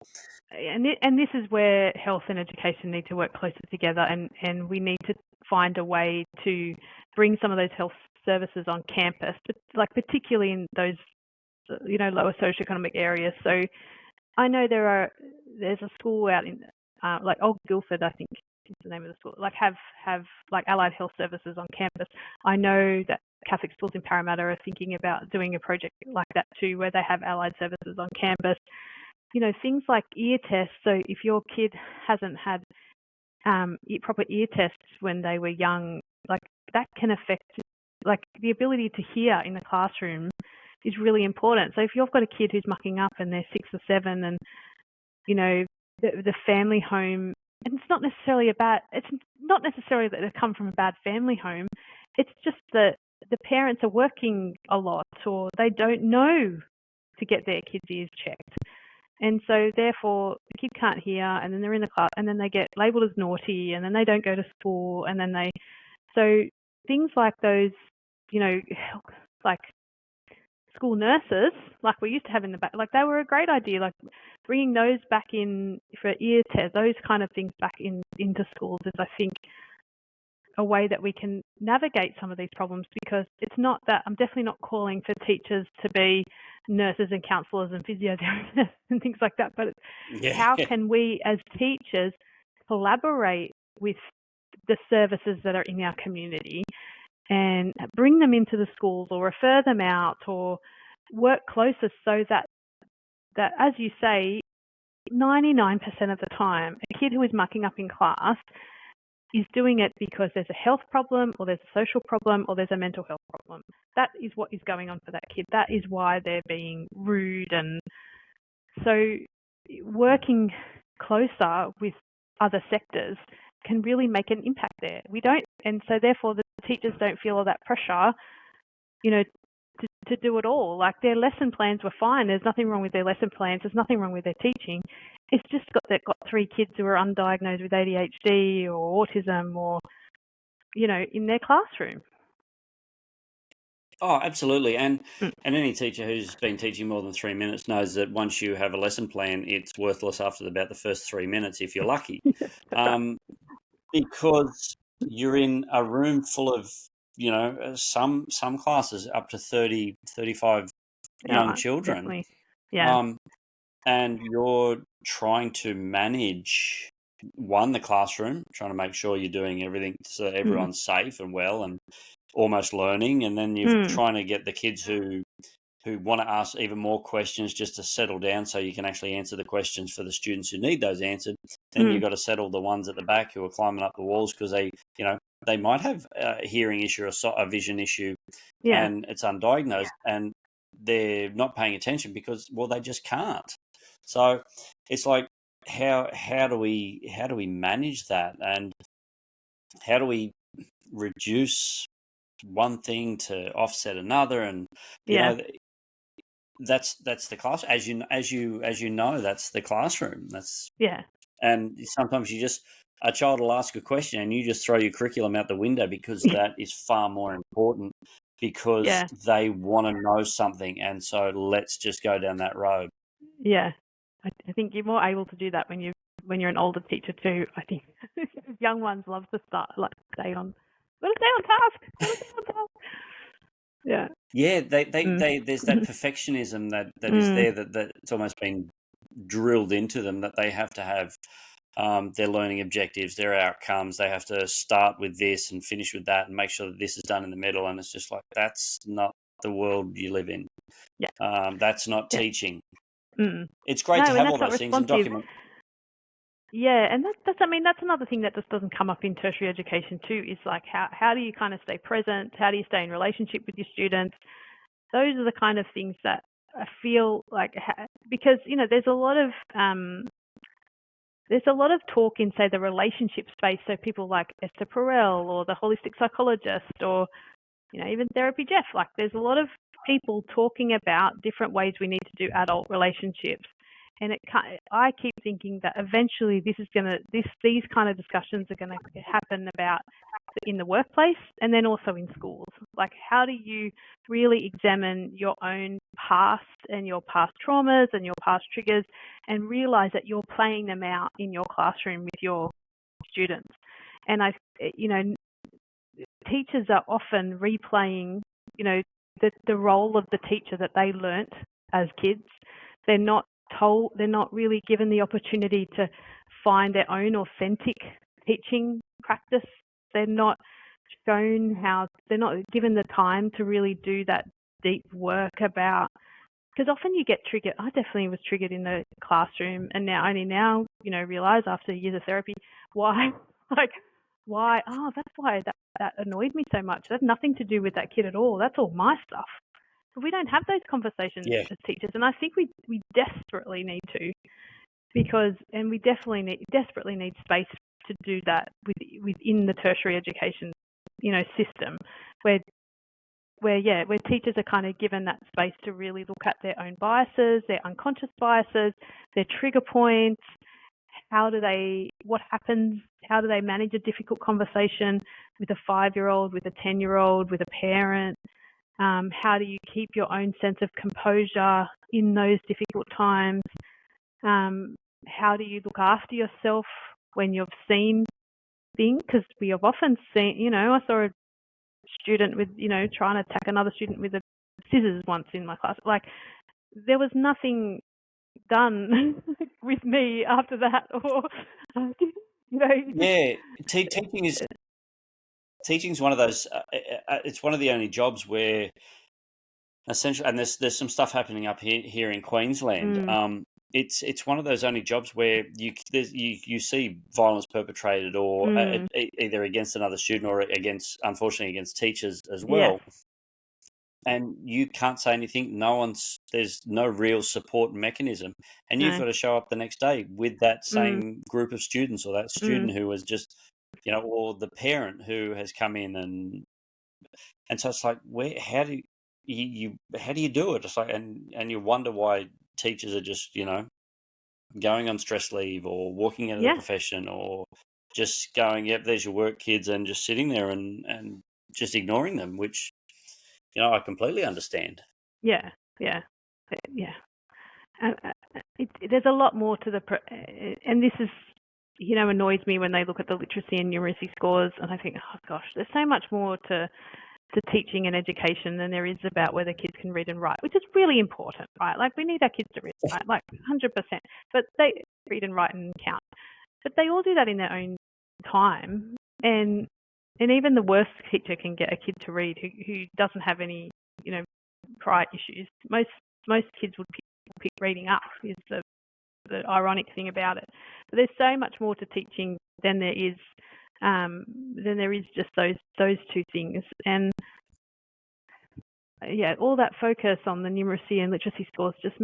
And this is where health and education need to work closer together, and we need to find a way to bring some of those health services on campus, but like particularly in those lower socioeconomic areas. So I know there's a school out in like Old Guildford, I think is the name of the school, like have like allied health services on campus. I know that Catholic schools in Parramatta are thinking about doing a project like that too, where they have allied services on campus. Things like ear tests. So if your kid hasn't had proper ear tests when they were young, like that can affect, like the ability to hear in the classroom is really important. So if you've got a kid who's mucking up and they're 6 or 7 and, the family home, and it's not necessarily that they come from a bad family home. It's just that the parents are working a lot or they don't know to get their kids' ears checked. And so therefore the kid can't hear, and then they're in the class and then they get labelled as naughty and then they don't go to school, and then so things like those, like school nurses, like we used to have in the back, like they were a great idea, like bringing those back in for ear tests, those kind of things back into schools is, I think, a way that we can navigate some of these problems, because it's not that I'm definitely not calling for teachers to be nurses and counsellors and physiotherapists and things like that, but how can we as teachers collaborate with the services that are in our community and bring them into the schools or refer them out or work closer, so that as you say, 99% of the time, a kid who is mucking up in class is doing it because there's a health problem or there's a social problem or there's a mental health problem. That is what is going on for that kid. That is why they're being rude. And so working closer with other sectors can really make an impact there. And so therefore the teachers don't feel all that pressure, to do it all. Like their lesson plans were fine. There's nothing wrong with their lesson plans. There's nothing wrong with their teaching. It's just they've got 3 kids who are undiagnosed with ADHD or autism or, in their classroom. Oh, absolutely. And any teacher who's been teaching more than 3 minutes knows that once you have a lesson plan, it's worthless after about the first 3 minutes if you're lucky. Because you're in a room full of, some classes up to 30, 35 young children. Definitely. Yeah. And you're trying to manage, the classroom, trying to make sure you're doing everything so everyone's safe and well and almost learning. And then you're trying to get the kids who want to ask even more questions just to settle down so you can actually answer the questions for the students who need those answered. Then you've got to settle the ones at the back who are climbing up the walls because they might have a hearing issue or a vision issue, and it's undiagnosed and they're not paying attention because, they just can't. So it's like, how do we manage that, and how do we reduce one thing to offset another? And that's the class, as you know, that's the classroom. And sometimes a child will ask a question and you just throw your curriculum out the window because that is far more important, because they want to know something, and so let's just go down that road. Yeah, I think you're more able to do that when you're an older teacher too. I think young ones love to stay on task. Yeah. Yeah, there's that perfectionism that is there that it's almost been drilled into them, that they have to have their learning objectives, their outcomes. They have to start with this and finish with that and make sure that this is done in the middle. And it's just like, that's not the world you live in. Yeah. That's not teaching. It's great to have all those things and document. Yeah, and that's another thing that just doesn't come up in tertiary education too, is like how do you kind of stay present? How do you stay in relationship with your students? Those are the kind of things that I feel like, because there's a lot of talk in, say, the relationship space. So people like Esther Perel or the holistic psychologist or even Therapy Jeff. Like there's a lot of people talking about different ways we need to do adult relationships. And I keep thinking that eventually these kind of discussions are gonna happen about in the workplace and then also in schools. Like, how do you really examine your own past and your past traumas and your past triggers and realize that you're playing them out in your classroom with your students? And teachers are often replaying, the role of the teacher that they learnt as kids. They're not really given the opportunity to find their own authentic teaching practice. They're not they're not given the time to really do that deep work about, because often you get triggered. I definitely was triggered in the classroom, and only now, realize after years of therapy why, why, that's why that annoyed me so much. That's nothing to do with that kid at all. That's all my stuff. But we don't have those conversations as teachers, and I think we desperately need to, and we desperately need space to do that within the tertiary education, system, where teachers are kind of given that space to really look at their own biases, their unconscious biases, their trigger points. What happens? How do they manage a difficult conversation with a 5-year-old, with a 10-year-old, with a parent? How do you keep your own sense of composure in those difficult times? How do you look after yourself when you've seen things? Because we have often seen, I saw a student with, trying to attack another student with a scissors once in my class. Like, there was nothing done with me after that, or Yeah, teaching's one of those. It's one of the only jobs where essentially, and there's some stuff happening up here in Queensland. It's one of those only jobs where you see violence perpetrated or either against another student or unfortunately against teachers as well. Yes. And you can't say anything. There's no real support mechanism, and you've got to show up the next day with that same group of students, or that student who was just, or the parent who has come in, and so it's like, how do you do it? It's like, and you wonder why teachers are just, going on stress leave or walking out of the profession, or just going, yep, there's your work, kids, and just sitting there and just ignoring them, which, I completely understand. Yeah. There's a lot more to and this is, annoys me when they look at the literacy and numeracy scores, and I think, oh gosh, there's so much more to teaching and education than there is about whether kids can read and write, which is really important, right? Like, we need our kids to read and write, like 100%. But they read and write and count. But they all do that in their own time, and even the worst teacher can get a kid to read who doesn't have any, prior issues. Most kids would pick reading up, is the ironic thing about it. But there's so much more to teaching than there is just those two things. And all that focus on the numeracy and literacy scores just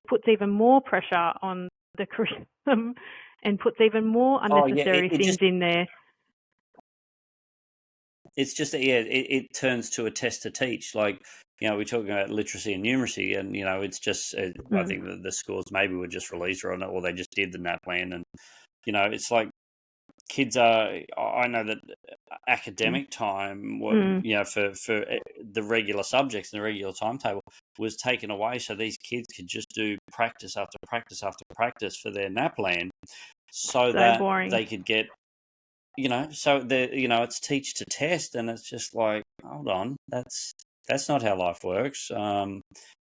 puts even more pressure on the curriculum and puts even more unnecessary things in there. It's just it turns to a test to teach. Like, we're talking about literacy and numeracy, and it's just I think that the scores maybe were just released or they just did the NAPLAN, and it's like, kids I know that academic time, for the regular subjects and the regular timetable was taken away, so these kids could just do practice after practice after practice for their NAPLAN, so that boring. They could get, so it's teach to test, and it's just like, hold on, that's not how life works.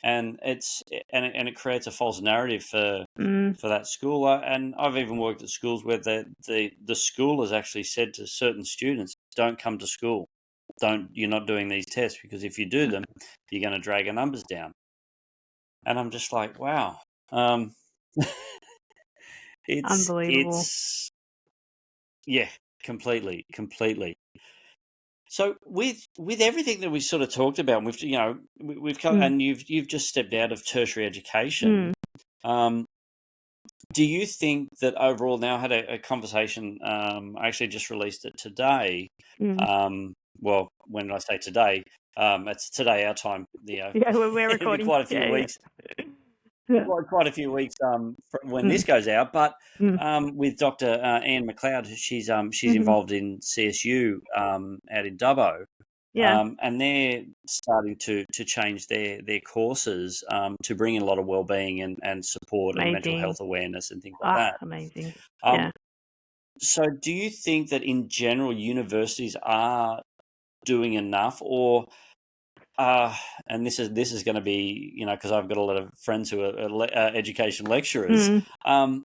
And it creates a false narrative for that school. And I've even worked at schools where the school has actually said to certain students, don't come to school. You're not doing these tests, because if you do them, you're going to drag your numbers down. And I'm just like, wow. It's unbelievable. Yeah, completely. So with everything that we sort of talked about, we've covered, and you've just stepped out of tertiary education. Do you think that overall, now I had a conversation, I actually just released it today. Well, when I say today, it's today our time. We're recording. Quite a few weeks. Yeah. quite a few weeks when Mm. this goes out. But Mm. with Dr. Anne McLeod, she's Mhm. involved in CSU out in Dubbo. Yeah. And they're starting to change their courses to bring in a lot of wellbeing and support and mental Amazing. health awareness and things like that. Amazing. Um, Yeah. So, do you think that in general universities are doing enough, or and this is going to be, because I've got a lot of friends who are education lecturers. Mm.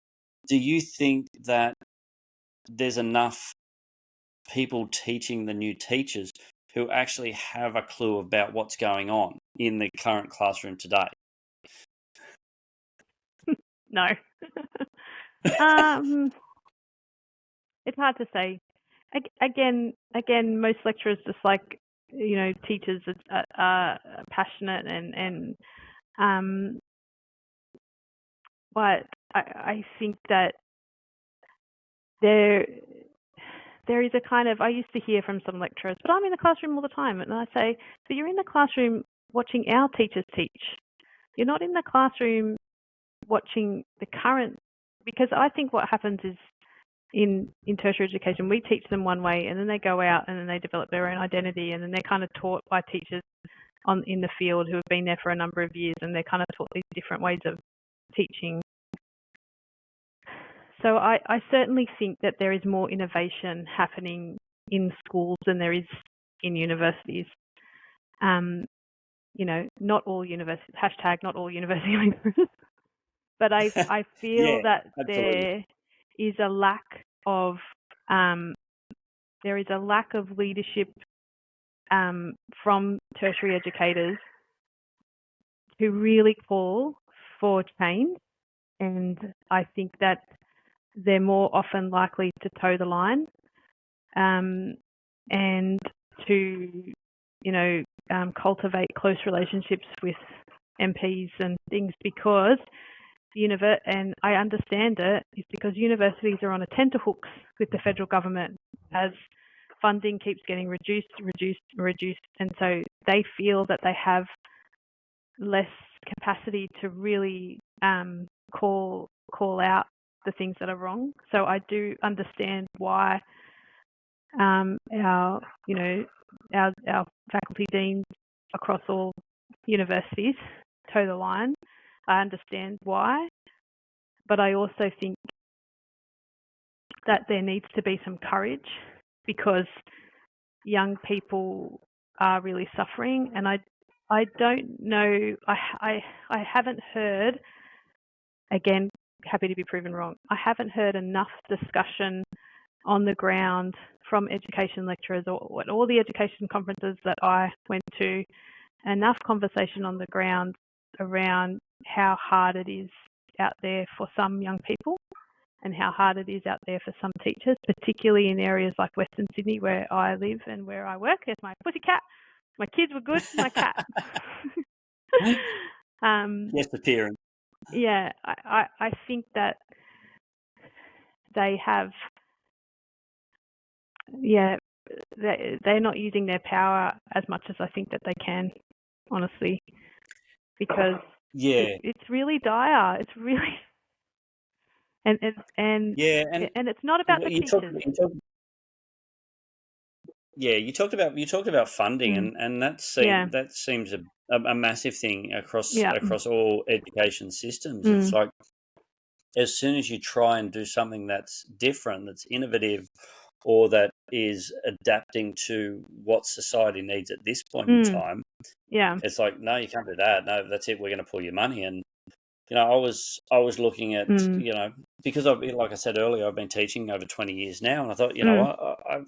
Do you think that there's enough people teaching the new teachers who actually have a clue about what's going on in the current classroom today? No. Um, it's hard to say. Again, most lecturers, just like teachers, are passionate and but I think that there is a kind of, I used to hear from some lecturers, but I'm in the classroom all the time, and I say, but you're in the classroom watching our teachers teach. You're not in the classroom watching the current, because I think what happens is in tertiary education, we teach them one way, and then they go out and then they develop their own identity, and then they're kind of taught by teachers in the field who have been there for a number of years, and they're kind of taught these different ways of teaching. So I certainly think that there is more innovation happening in schools than there is in universities. Not all universities, hashtag not all university lecturers, but I feel Yeah, that absolutely. there is a lack of leadership from tertiary educators who really call for change, and I think that they're more often likely to toe the line and to cultivate close relationships with MPs and things, because and I understand it's because universities are on a tenterhooks with the federal government as funding keeps getting reduced, and so they feel that they have less capacity to really call out the things that are wrong. So I do understand why our faculty deans across all universities toe the line. I understand why, but I also think that there needs to be some courage, because young people are really suffering, and I don't know, I haven't heard, again, happy to be proven wrong, I haven't heard enough discussion on the ground from education lecturers or at all the education conferences that I went to, enough conversation on the ground around how hard it is out there for some young people and how hard it is out there for some teachers, particularly in areas like Western Sydney where I live and where I work. There's my pussycat. My kids were good, my cat. Yes, the parent. Yeah, I think that they have, they're not using their power as much as I think that they can, honestly, because it's really dire. It's really, and Yeah, and it's not about the you teachers. you talked about funding, and that seems a massive thing across all education systems. It's like, as soon as you try and do something that's different, that's innovative, or that is adapting to what society needs at this point in time, it's like, no, you can't do that. No, that's it. We're going to pull your money. And I was looking at because like I said earlier, I've been teaching over 20 years now, and I thought,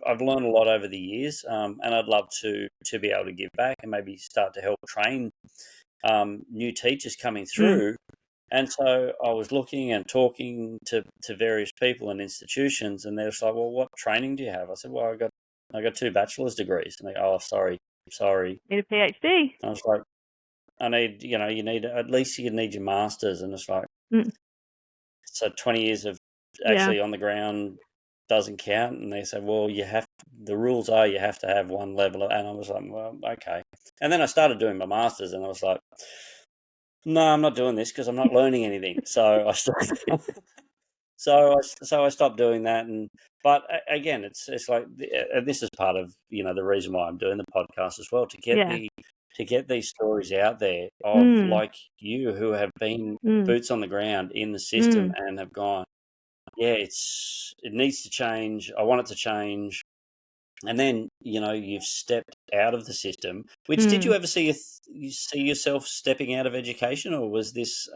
I've learned a lot over the years, and I'd love to be able to give back and maybe start to help train new teachers coming through. And so I was looking and talking to various people and institutions, and they're just like, "Well, what training do you have?" I said, "Well, I got 2 bachelor's degrees." And they, "Oh, sorry." Need a PhD. I was like, "I need, you need at least you need your masters." And it's like, so 20 years of actually on the ground doesn't count. And they said, "Well, the rules are you have to have one level." And I was like, "Well, okay." And then I started doing my masters, and I was like, no, I'm not doing this because I'm not learning anything. So I stopped. So I stopped doing that, but again, it's like this is part of the reason why I'm doing the podcast as well, to get Yeah. these stories out there of Mm. like you who have been Mm. boots on the ground in the system Mm. and have gone, yeah, it needs to change. I want it to change. And then you've stepped out of the system. Which, did you Mm. ever you see yourself stepping out of education, or was this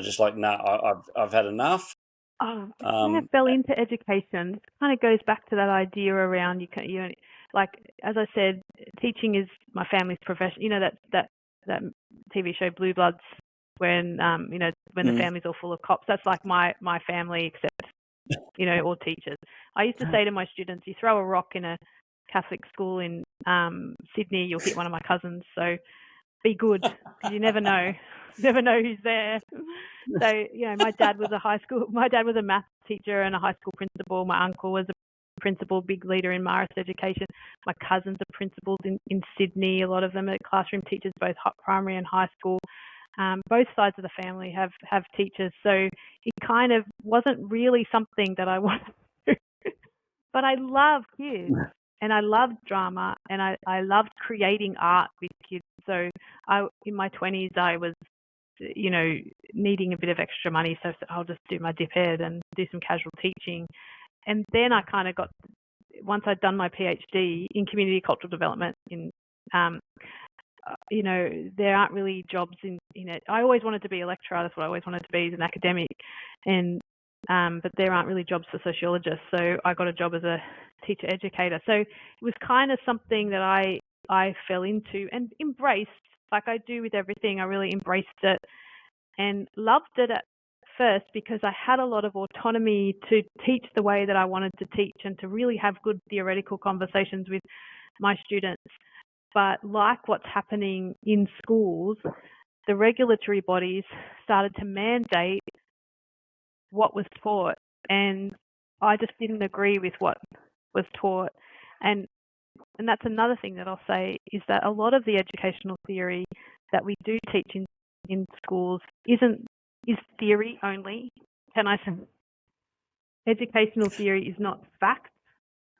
just like, no, I've had enough? Oh, I kind of fell into education. It kind of goes back to that idea around like as I said, teaching is my family's profession. You know that TV show Blue Bloods, when when the Mm. family's all full of cops. That's like my family, except all teachers. I used to say to my students, you throw a rock in a Catholic school in Sydney, you'll hit one of my cousins. So be good, because you never know. Never know who's there. So, my dad was a math teacher and a high school principal. My uncle was a principal, big leader in Marist education. My cousins are principals in Sydney. A lot of them are classroom teachers, both primary and high school. Both sides of the family have teachers. So it kind of wasn't really something that I wanted to do. But I love kids, and I loved drama, and I loved creating art with kids. So in my 20s, I was needing a bit of extra money, so I'll just do my dip ed and do some casual teaching. And then I kind of once I'd done my PhD in community cultural development there aren't really jobs in it. I always wanted to be a lecturer. That's what I always wanted to be, as an academic. And but there aren't really jobs for sociologists. So I got a job as a teacher educator. So it was kind of something that I fell into and embraced, like I do with everything. I really embraced it and loved it at first because I had a lot of autonomy to teach the way that I wanted to teach and to really have good theoretical conversations with my students. But like what's happening in schools, the regulatory bodies started to mandate what was taught, and I just didn't agree with what was taught. And that's another thing that I'll say, is that a lot of the educational theory that we do teach in schools is theory only. Can I say educational theory is not fact?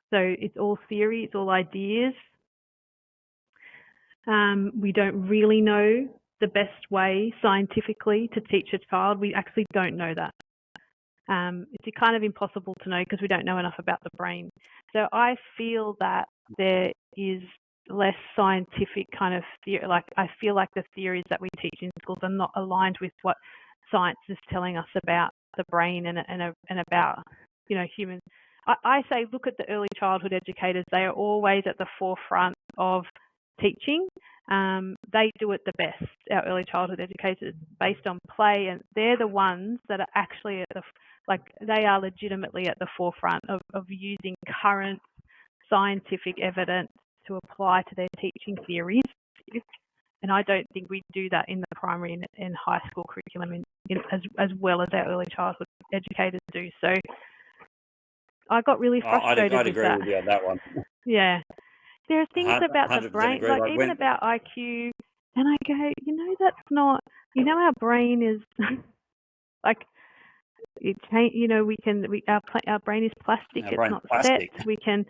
So it's all theory, it's all ideas. We don't really know the best way scientifically to teach a child. We actually don't know that. It's kind of impossible to know because we don't know enough about the brain. So I feel that there is less scientific kind of theory. Like, I feel like the theories that we teach in schools are not aligned with what science is telling us about the brain and about humans. I say, look at the early childhood educators. They are always at the forefront of teaching. They do it the best, our early childhood educators, based on play, and they're the ones that are actually they are legitimately at the forefront of using current scientific evidence to apply to their teaching theories. And I don't think we do that in the primary and high school curriculum as well as our early childhood educators do. So I got really frustrated I'd with agree that. with you on that one. Yeah. There are things about the 100% brain, agree. like even about IQ, and I go, that's not, our brain is like, our brain is plastic. Our It's brain's not plastic. set. We can,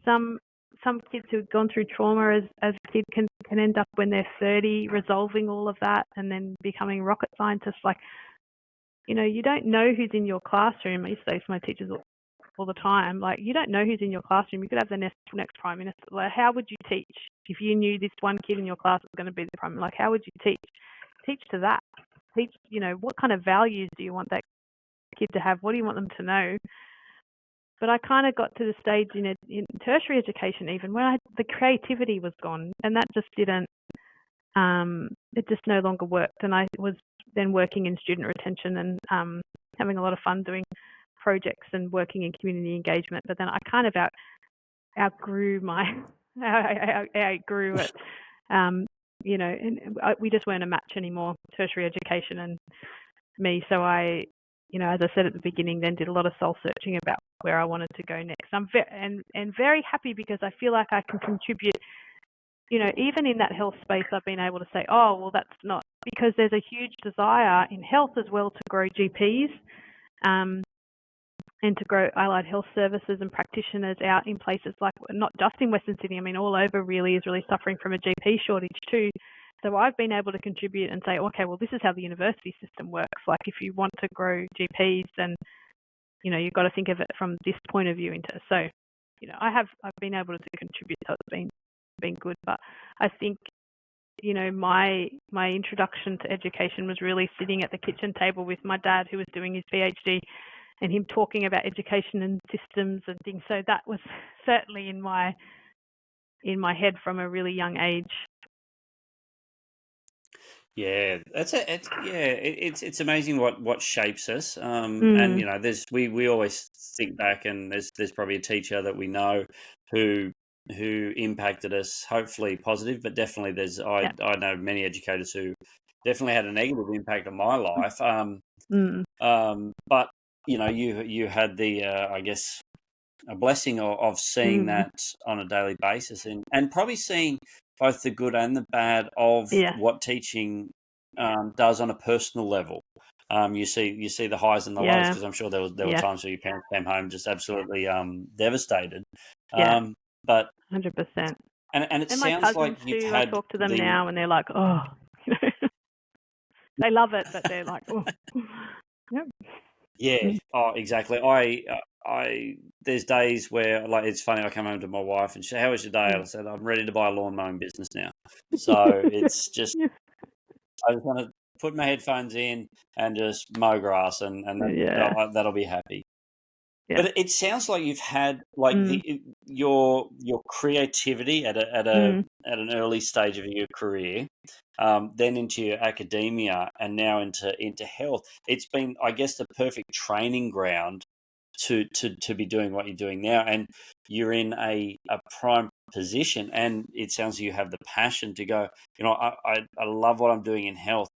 some kids who've gone through trauma as kids can end up when they're 30 resolving all of that and then becoming rocket scientists. Like, you don't know who's in your classroom. I used to say to my teachers all the time, like, you don't know who's in your classroom. You could have the next prime minister. Like, how would you teach if you knew this one kid in your class was going to be the prime? Like, how would you teach? Teach to that. Teach, what kind of values do you want that kid to have? What do you want them to know? But I kind of got to the stage in tertiary education, even where the creativity was gone, and that just didn't. It just no longer worked. And I was then working in student retention and having a lot of fun doing projects and working in community engagement. But then I kind of outgrew outgrew it. And we just weren't a match anymore, tertiary education and me. So I, as I said at the beginning, then did a lot of soul searching about where I wanted to go next. I'm very happy because I feel like I can contribute. Even in that health space, I've been able to say, oh, well, that's not because there's a huge desire in health as well to grow GPs, and to grow allied health services and practitioners out in places like, not just in Western Sydney, I mean all over really is really suffering from a GP shortage too. So I've been able to contribute and say, okay, well, this is how the university system works. Like if you want to grow GPs, then, you know, you've got to think of it from this point of view so, you know, I've been able to contribute, so it's been good. But I think, you know, my introduction to education was really sitting at the kitchen table with my dad, who was doing his PhD, and him talking about education and systems and things. So that was certainly in my head from a really young age. Yeah, it's amazing what shapes us. And you know, we always think back, and there's probably a teacher that we know who impacted us, hopefully positive, but definitely I know many educators who definitely had a negative impact on my life. But you know, you had the I guess a blessing of seeing that on a daily basis, and probably seeing both the good and the bad of what teaching does on a personal level. You see the highs and the lows, because I'm sure there were times where your parents came home just absolutely devastated. But 100%. And it and sounds like you've too, had I talk to them now, and they're like, oh, they love it, but they're like, oh, yep. Yeah. Oh, exactly. I there's days where, like, it's funny. I come home to my wife and she said, "How was your day?" I said, "I'm ready to buy a lawn mowing business now." So it's just I just want to put my headphones in and just mow grass, and that'll be happy. Yeah. But it sounds like you've had like your creativity at an early stage of your career, then into your academia, and now into health. It's been, I guess, the perfect training ground to be doing what you're doing now, and you're in a prime position, and it sounds like you have the passion to go, you know, I love what I'm doing in health.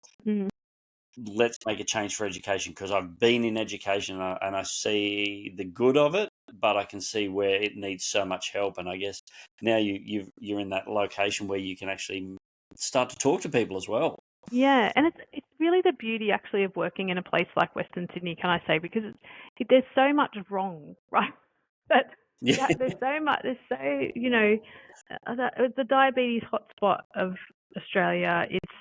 Let's make a change for education, because I've been in education, and I see the good of it, but I can see where it needs so much help. And I guess now you're in that location where you can actually start to talk to people as well. Yeah, and it's really the beauty actually of working in a place like Western Sydney, can I say, because there's so much wrong, right? But there's so you know, the diabetes hotspot of Australia. It's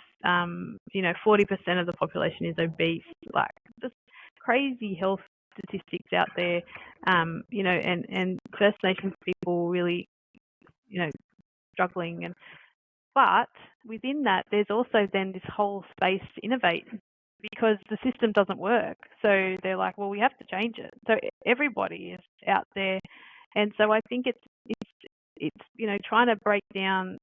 you know, 40% of the population is obese. Like, just crazy health statistics out there. You know, and First Nations people really, you know, struggling. But within that, there's also then this whole space to innovate, because the system doesn't work. So they're like, well, we have to change it. So everybody is out there, and so I think it's you know, trying to break down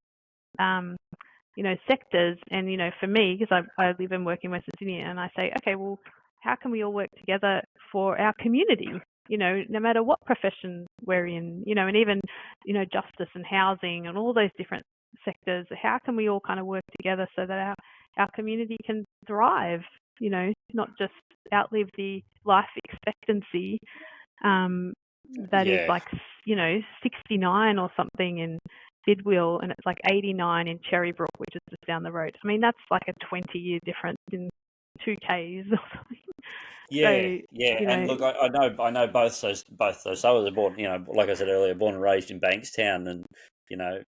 you know, sectors. And you know, for me, because I live and work in Western Sydney, and I say, okay, well, how can we all work together for our community? You know, no matter what profession we're in, you know, and even, you know, justice and housing and all those different sectors, how can we all kind of work together so that our community can thrive, you know, not just outlive the life expectancy that is like, you know, 69 or something in Bidwill, and it's like 89 in Cherrybrook, which is just down the road. I mean, that's like a 20-year difference in 2Ks or something. Yeah, So, yeah, you know, and look, I know both those suburbs. I was born, you know, like I said earlier, born and raised in Bankstown, and you know,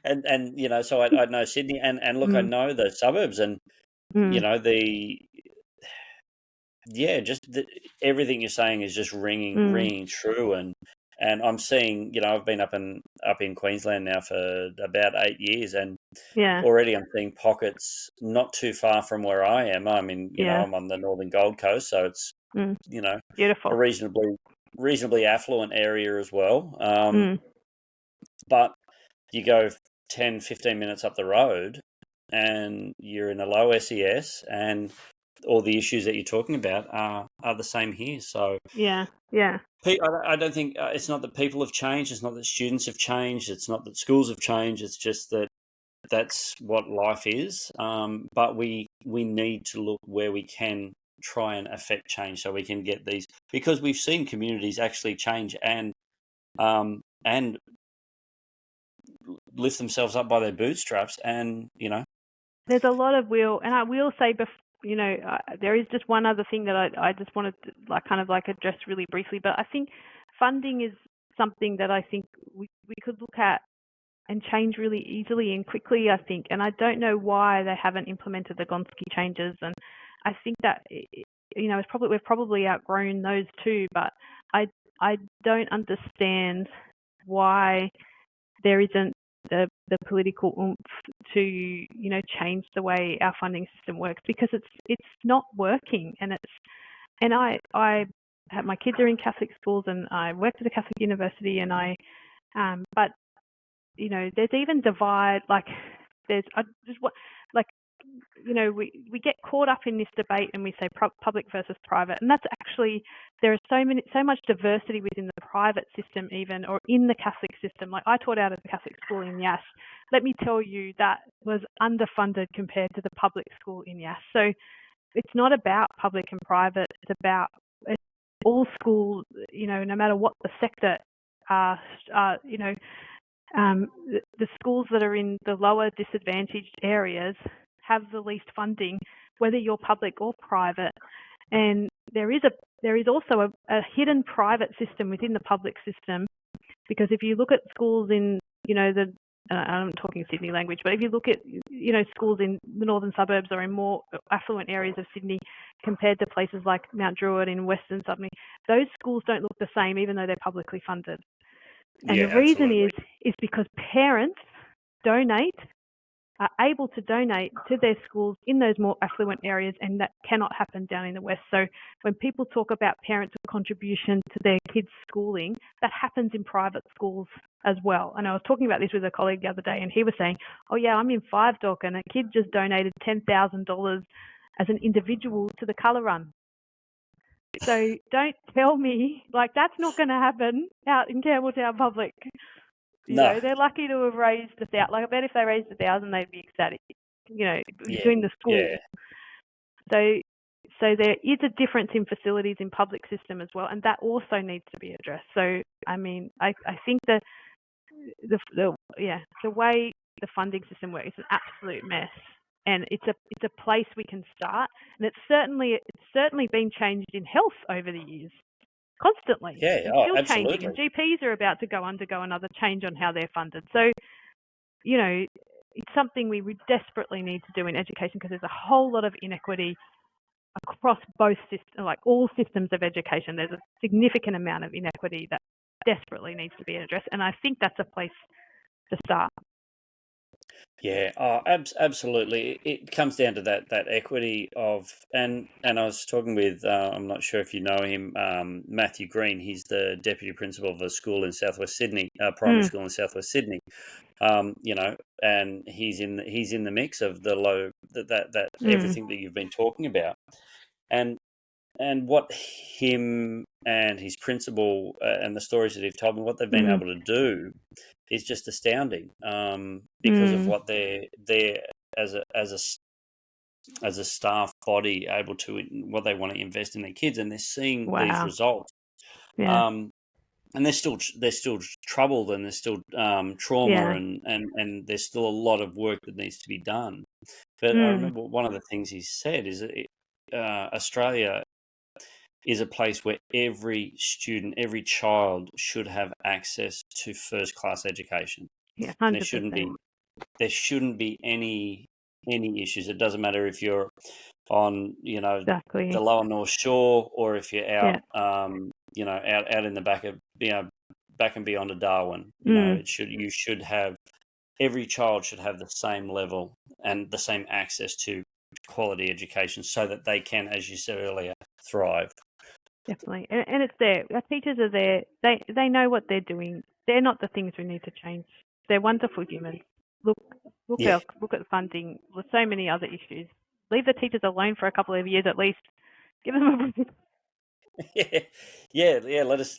and you know, so I know Sydney, and look, I know the suburbs, and you know, just everything you're saying is just ringing true, and I'm seeing, you know, I've been up in Queensland now for about 8 years, and already I'm seeing pockets not too far from where I am. I mean, you know, I'm on the northern Gold Coast, so it's you know, beautiful, a reasonably affluent area as well. But you go 10, 15 minutes up the road, and you're in a low SES, and all the issues that you're talking about are the same here. So yeah. I don't think it's not that people have changed. It's not that students have changed. It's not that schools have changed. It's just that that's what life is. But we need to look where we can try and affect change, so we can get these, because we've seen communities actually change and lift themselves up by their bootstraps, and you know, there's a lot of will, and I will say, there is just one other thing that I just wanted to address really briefly. But I think funding is something that I think we could look at and change really easily and quickly, I think. And I don't know why they haven't implemented the Gonski changes. And I think that we've probably outgrown those too. But I don't understand why there isn't the political oomph to change the way our funding system works, because it's not working. And I have, my kids are in Catholic schools, and I worked at a Catholic university, and but there's even divide, we get caught up in this debate and we say public versus private, and that's actually, there is so much diversity within the private system, even, or in the Catholic system. Like, I taught out at a Catholic school in Yass. Let me tell you, that was underfunded compared to the public school in Yass. So it's not about public and private. It's about all schools, no matter what the sector are, the schools that are in the lower disadvantaged areas have the least funding, whether you're public or private. And there is also a hidden private system within the public system, because if you look at schools in, I'm talking Sydney language, but if you look at, schools in the northern suburbs or in more affluent areas of Sydney compared to places like Mount Druitt in Western Sydney, those schools don't look the same, even though they're publicly funded. And the reason is because parents are able to donate to their schools in those more affluent areas, and that cannot happen down in the West. So when people talk about parents' contribution to their kids' schooling, that happens in private schools as well. And I was talking about this with a colleague the other day, and he was saying, oh yeah, I'm in Five Dock, and a kid just donated $10,000 as an individual to the colour run. So don't tell me, that's not going to happen out in Campbelltown Public. They're lucky to have raised $1,000. I bet if they raised $1,000, they'd be ecstatic. Between the school. Yeah. So there is a difference in facilities in public system as well, and that also needs to be addressed. So I mean, I think that the way the funding system works is an absolute mess. And it's a place we can start, and it's certainly been changed in health over the years, constantly. Yeah, it's still absolutely. changing, and GPs are about to undergo another change on how they're funded. So, it's something we desperately need to do in education, because there's a whole lot of inequity across both systems, all systems of education. There's a significant amount of inequity that desperately needs to be addressed, and I think that's a place to start. Yeah, absolutely. It comes down to that equity of, and I was talking with, I'm not sure if you know him, Matthew Green. He's the deputy principal of a school in Southwest Sydney, primary school in Southwest Sydney. And he's in the mix of the low that everything that you've been talking about, and what him and his principal and the stories that he've told me, what they've been able to do is just astounding, because of what they're as a staff body able to, what they want to invest in their kids, and they're seeing these results. Yeah. And they're still troubled, and there's still trauma, and there's still a lot of work that needs to be done. But I remember one of the things he said is that Australia is a place where every student, every child should have access to first-class education. Yeah, 100%. There shouldn't be any issues. It doesn't matter if you're on, the lower North Shore, or if you're out, out in the back and beyond of Darwin. Every child should have the same level and the same access to quality education, so that they can, as you said earlier, thrive. Definitely, and it's there. Our teachers are there. They know what they're doing. They're not the things we need to change. They're wonderful humans. Look at the funding. There's so many other issues. Leave the teachers alone for a couple of years at least. Give them a break. Yeah. Let us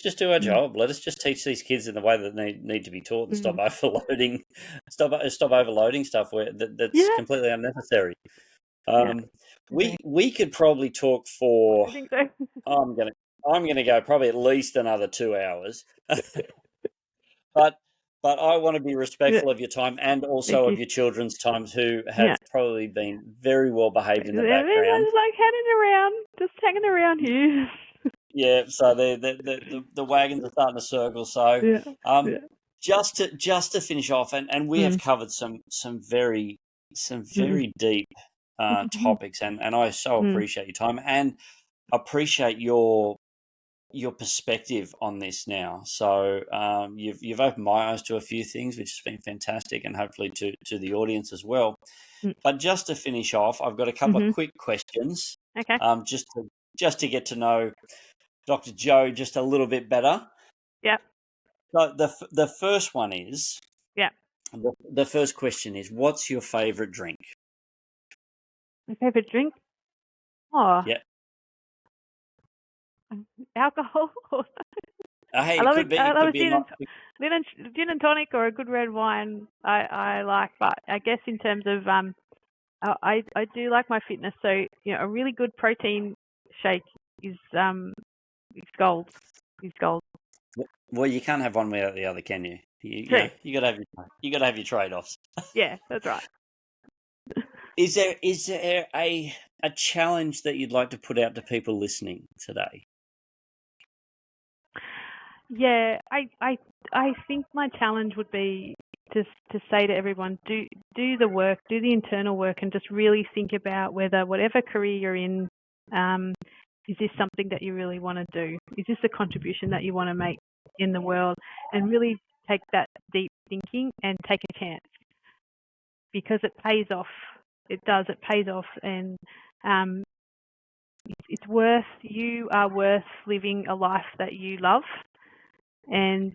just do our job. Let us just teach these kids in the way that they need to be taught, and stop overloading. Stop overloading stuff that's completely unnecessary. We could probably talk for. I think so. I'm gonna go probably at least another 2 hours. But But I want to be Yeah. respectful of your time and Thank also of you. your children's times, who Yeah. have probably been very well behaved in the background. Everyone's like just hanging around here. Yeah, so the wagons are starting to circle. So, Yeah. Yeah. just to finish off, and we have covered some very deep topics, and I so appreciate your time and appreciate your perspective on this now. So, you've opened my eyes to a few things, which has been fantastic, and hopefully to the audience as well. But just to finish off, I've got a couple of quick questions, Okay. just to get to know Dr. Joe just a little bit better. Yeah. So the first one is, Yeah. the first question is, what's your favourite drink? My favorite drink? Oh, Yeah. alcohol. Hey, I love it I love could be a gin and tonic or a good red wine. I like, but I guess in terms of I do like my fitness. So a really good protein shake is gold. Is gold. Well, you can't have one without the other, can you? True. You got to have your trade-offs. Yeah, that's right. Is there a challenge that you'd like to put out to people listening today? Yeah, I think my challenge would be to say to everyone, do the work, do the internal work, and just really think about whether whatever career you're in, is this something that you really want to do? Is this a contribution that you want to make in the world? And really take that deep thinking and take a chance, because it pays off. It does. It pays off, and it's worth. You are worth living a life that you love, and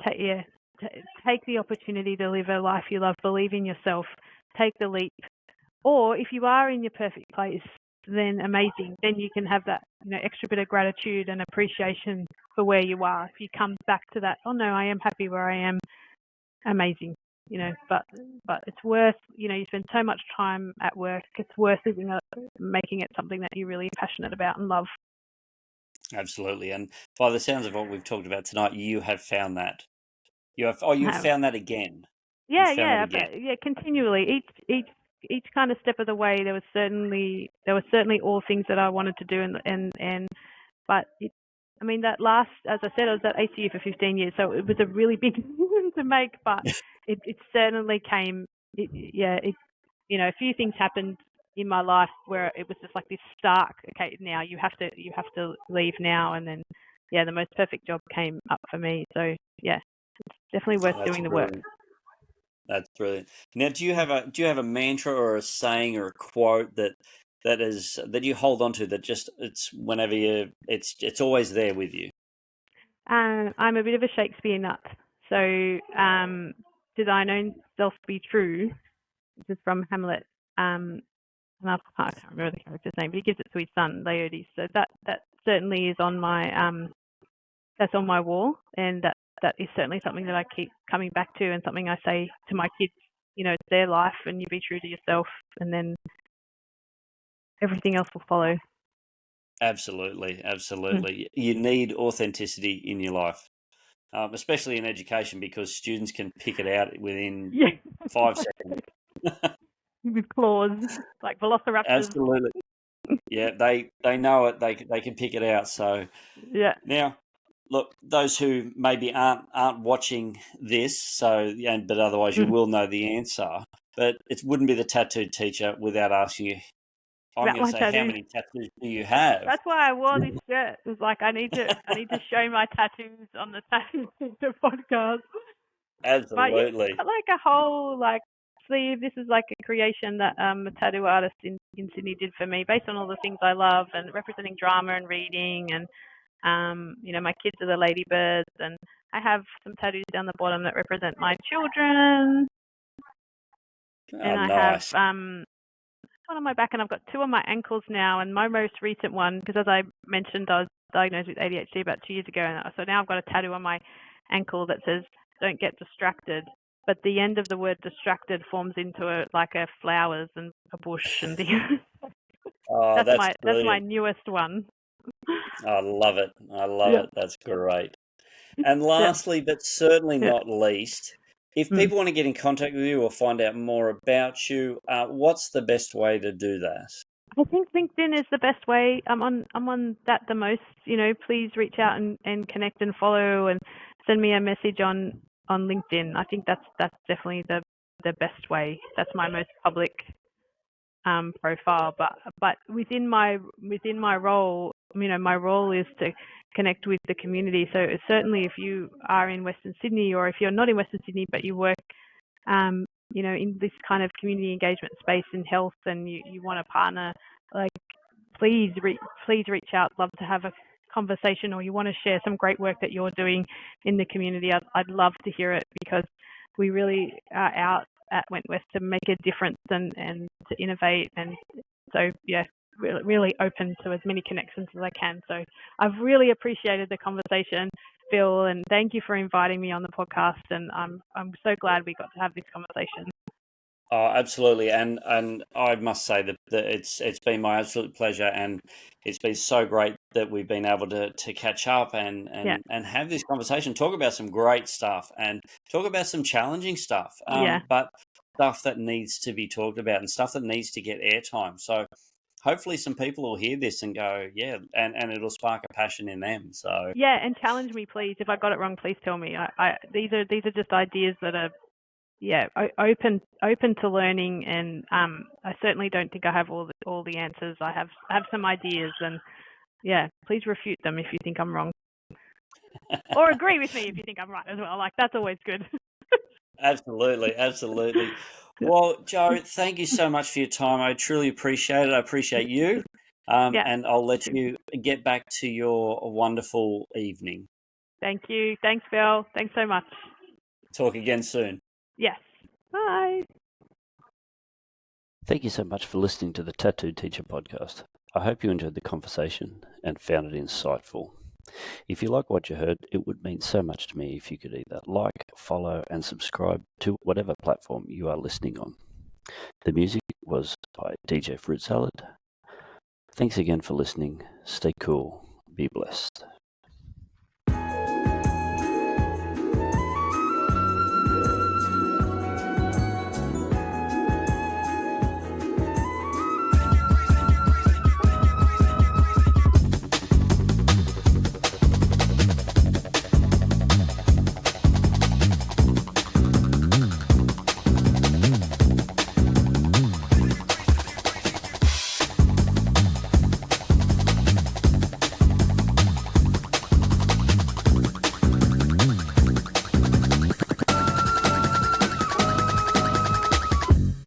take the opportunity to live a life you love. Believe in yourself. Take the leap. Or if you are in your perfect place, then amazing. Then you can have that extra bit of gratitude and appreciation for where you are. If you come back to that, oh no, I am happy where I am. Amazing. But it's worth. You spend so much time at work. It's worth making it something that you're really passionate about and love. Absolutely. And by the sounds of what we've talked about tonight, you have found that. You've found that again. Yeah, found that again. but continually. Each kind of step of the way, there was certainly all things that I wanted to do, but that last, as I said, I was at ACU for 15 years, so it was a really big decision to make, but it certainly came. A few things happened in my life where it was just like this stark. Okay, now you have to leave now, and then the most perfect job came up for me. So yeah, it's definitely worth doing the work. That's brilliant. Now, do you have a mantra or a saying or a quote that you hold on to, that just it's always there with you? I'm a bit of a Shakespeare nut. So, to thine own self be true. This is from Hamlet. And I can't remember the character's name, but he gives it to his son Laertes. So that certainly is on my that's on my wall, and that is certainly something that I keep coming back to, and something I say to my kids. It's their life, and you be true to yourself, and then everything else will follow. Absolutely. You need authenticity in your life, especially in education, because students can pick it out within 5 seconds. With claws, like velociraptors. Absolutely. Yeah, they know it. They can pick it out. So yeah. Now, look, those who maybe aren't watching this, but otherwise you will know the answer. But it wouldn't be the tattooed teacher without asking you. I'm going to say, how many tattoos do you have? That's why I wore this shirt. It was like I need to show my tattoos on the Tattoo Teacher podcast. Absolutely. But like a whole sleeve. This is like a creation that a tattoo artist in Sydney did for me, based on all the things I love, and representing drama and reading, and my kids are the ladybirds, and I have some tattoos down the bottom that represent my children. And I have one on my back, and I've got two on my ankles now, and my most recent one, because as I mentioned, I was diagnosed with ADHD about 2 years ago, and so now I've got a tattoo on my ankle that says, "Don't get distracted." But the end of the word distracted forms into a flowers and a bush and things. That's my newest one. I love it. It. That's great. And lastly, but certainly Yeah. not least, if people want to get in contact with you or find out more about you, what's the best way to do that? I think LinkedIn is the best way. I'm on that the most. Please reach out and connect and follow and send me a message on LinkedIn. I think that's definitely the best way. That's my most public profile. But within my role, my role is to connect with the community. So certainly, if you are in Western Sydney, or if you're not in Western Sydney but you work in this kind of community engagement space in health, and you want to partner, like, please reach out. Love to have a conversation, or you want to share some great work that you're doing in the community. I'd love to hear it, because we really are out at Wentworth to make a difference and to innovate. And so, yeah, really open to as many connections as I can. So I've really appreciated the conversation, Phil, and thank you for inviting me on the podcast. And I'm so glad we got to have this conversation. Oh, absolutely, and I must say that it's been my absolute pleasure, and it's been so great that we've been able to catch up and have this conversation, talk about some great stuff, and talk about some challenging stuff, but stuff that needs to be talked about and stuff that needs to get airtime. So hopefully some people will hear this and go, yeah, and it'll spark a passion in them. So yeah, and challenge me, please. If I got it wrong, please tell me. These are just ideas that are open to learning, and I certainly don't think I have all the answers. I have some ideas, and please refute them if you think I'm wrong, or agree with me if you think I'm right as well. Like, that's always good. Absolutely. Well, Jo, thank you so much for your time. I truly appreciate it. I appreciate you. And I'll let you get back to your wonderful evening. Thank you. Thanks, Phil. Thanks so much. Talk again soon. Yes. Bye. Thank you so much for listening to the Tattoo Teacher podcast. I hope you enjoyed the conversation and found it insightful. If you like what you heard, it would mean so much to me if you could either like, follow, and subscribe to whatever platform you are listening on. The music was by DJ Fruit Salad. Thanks again for listening. Stay cool. Be blessed.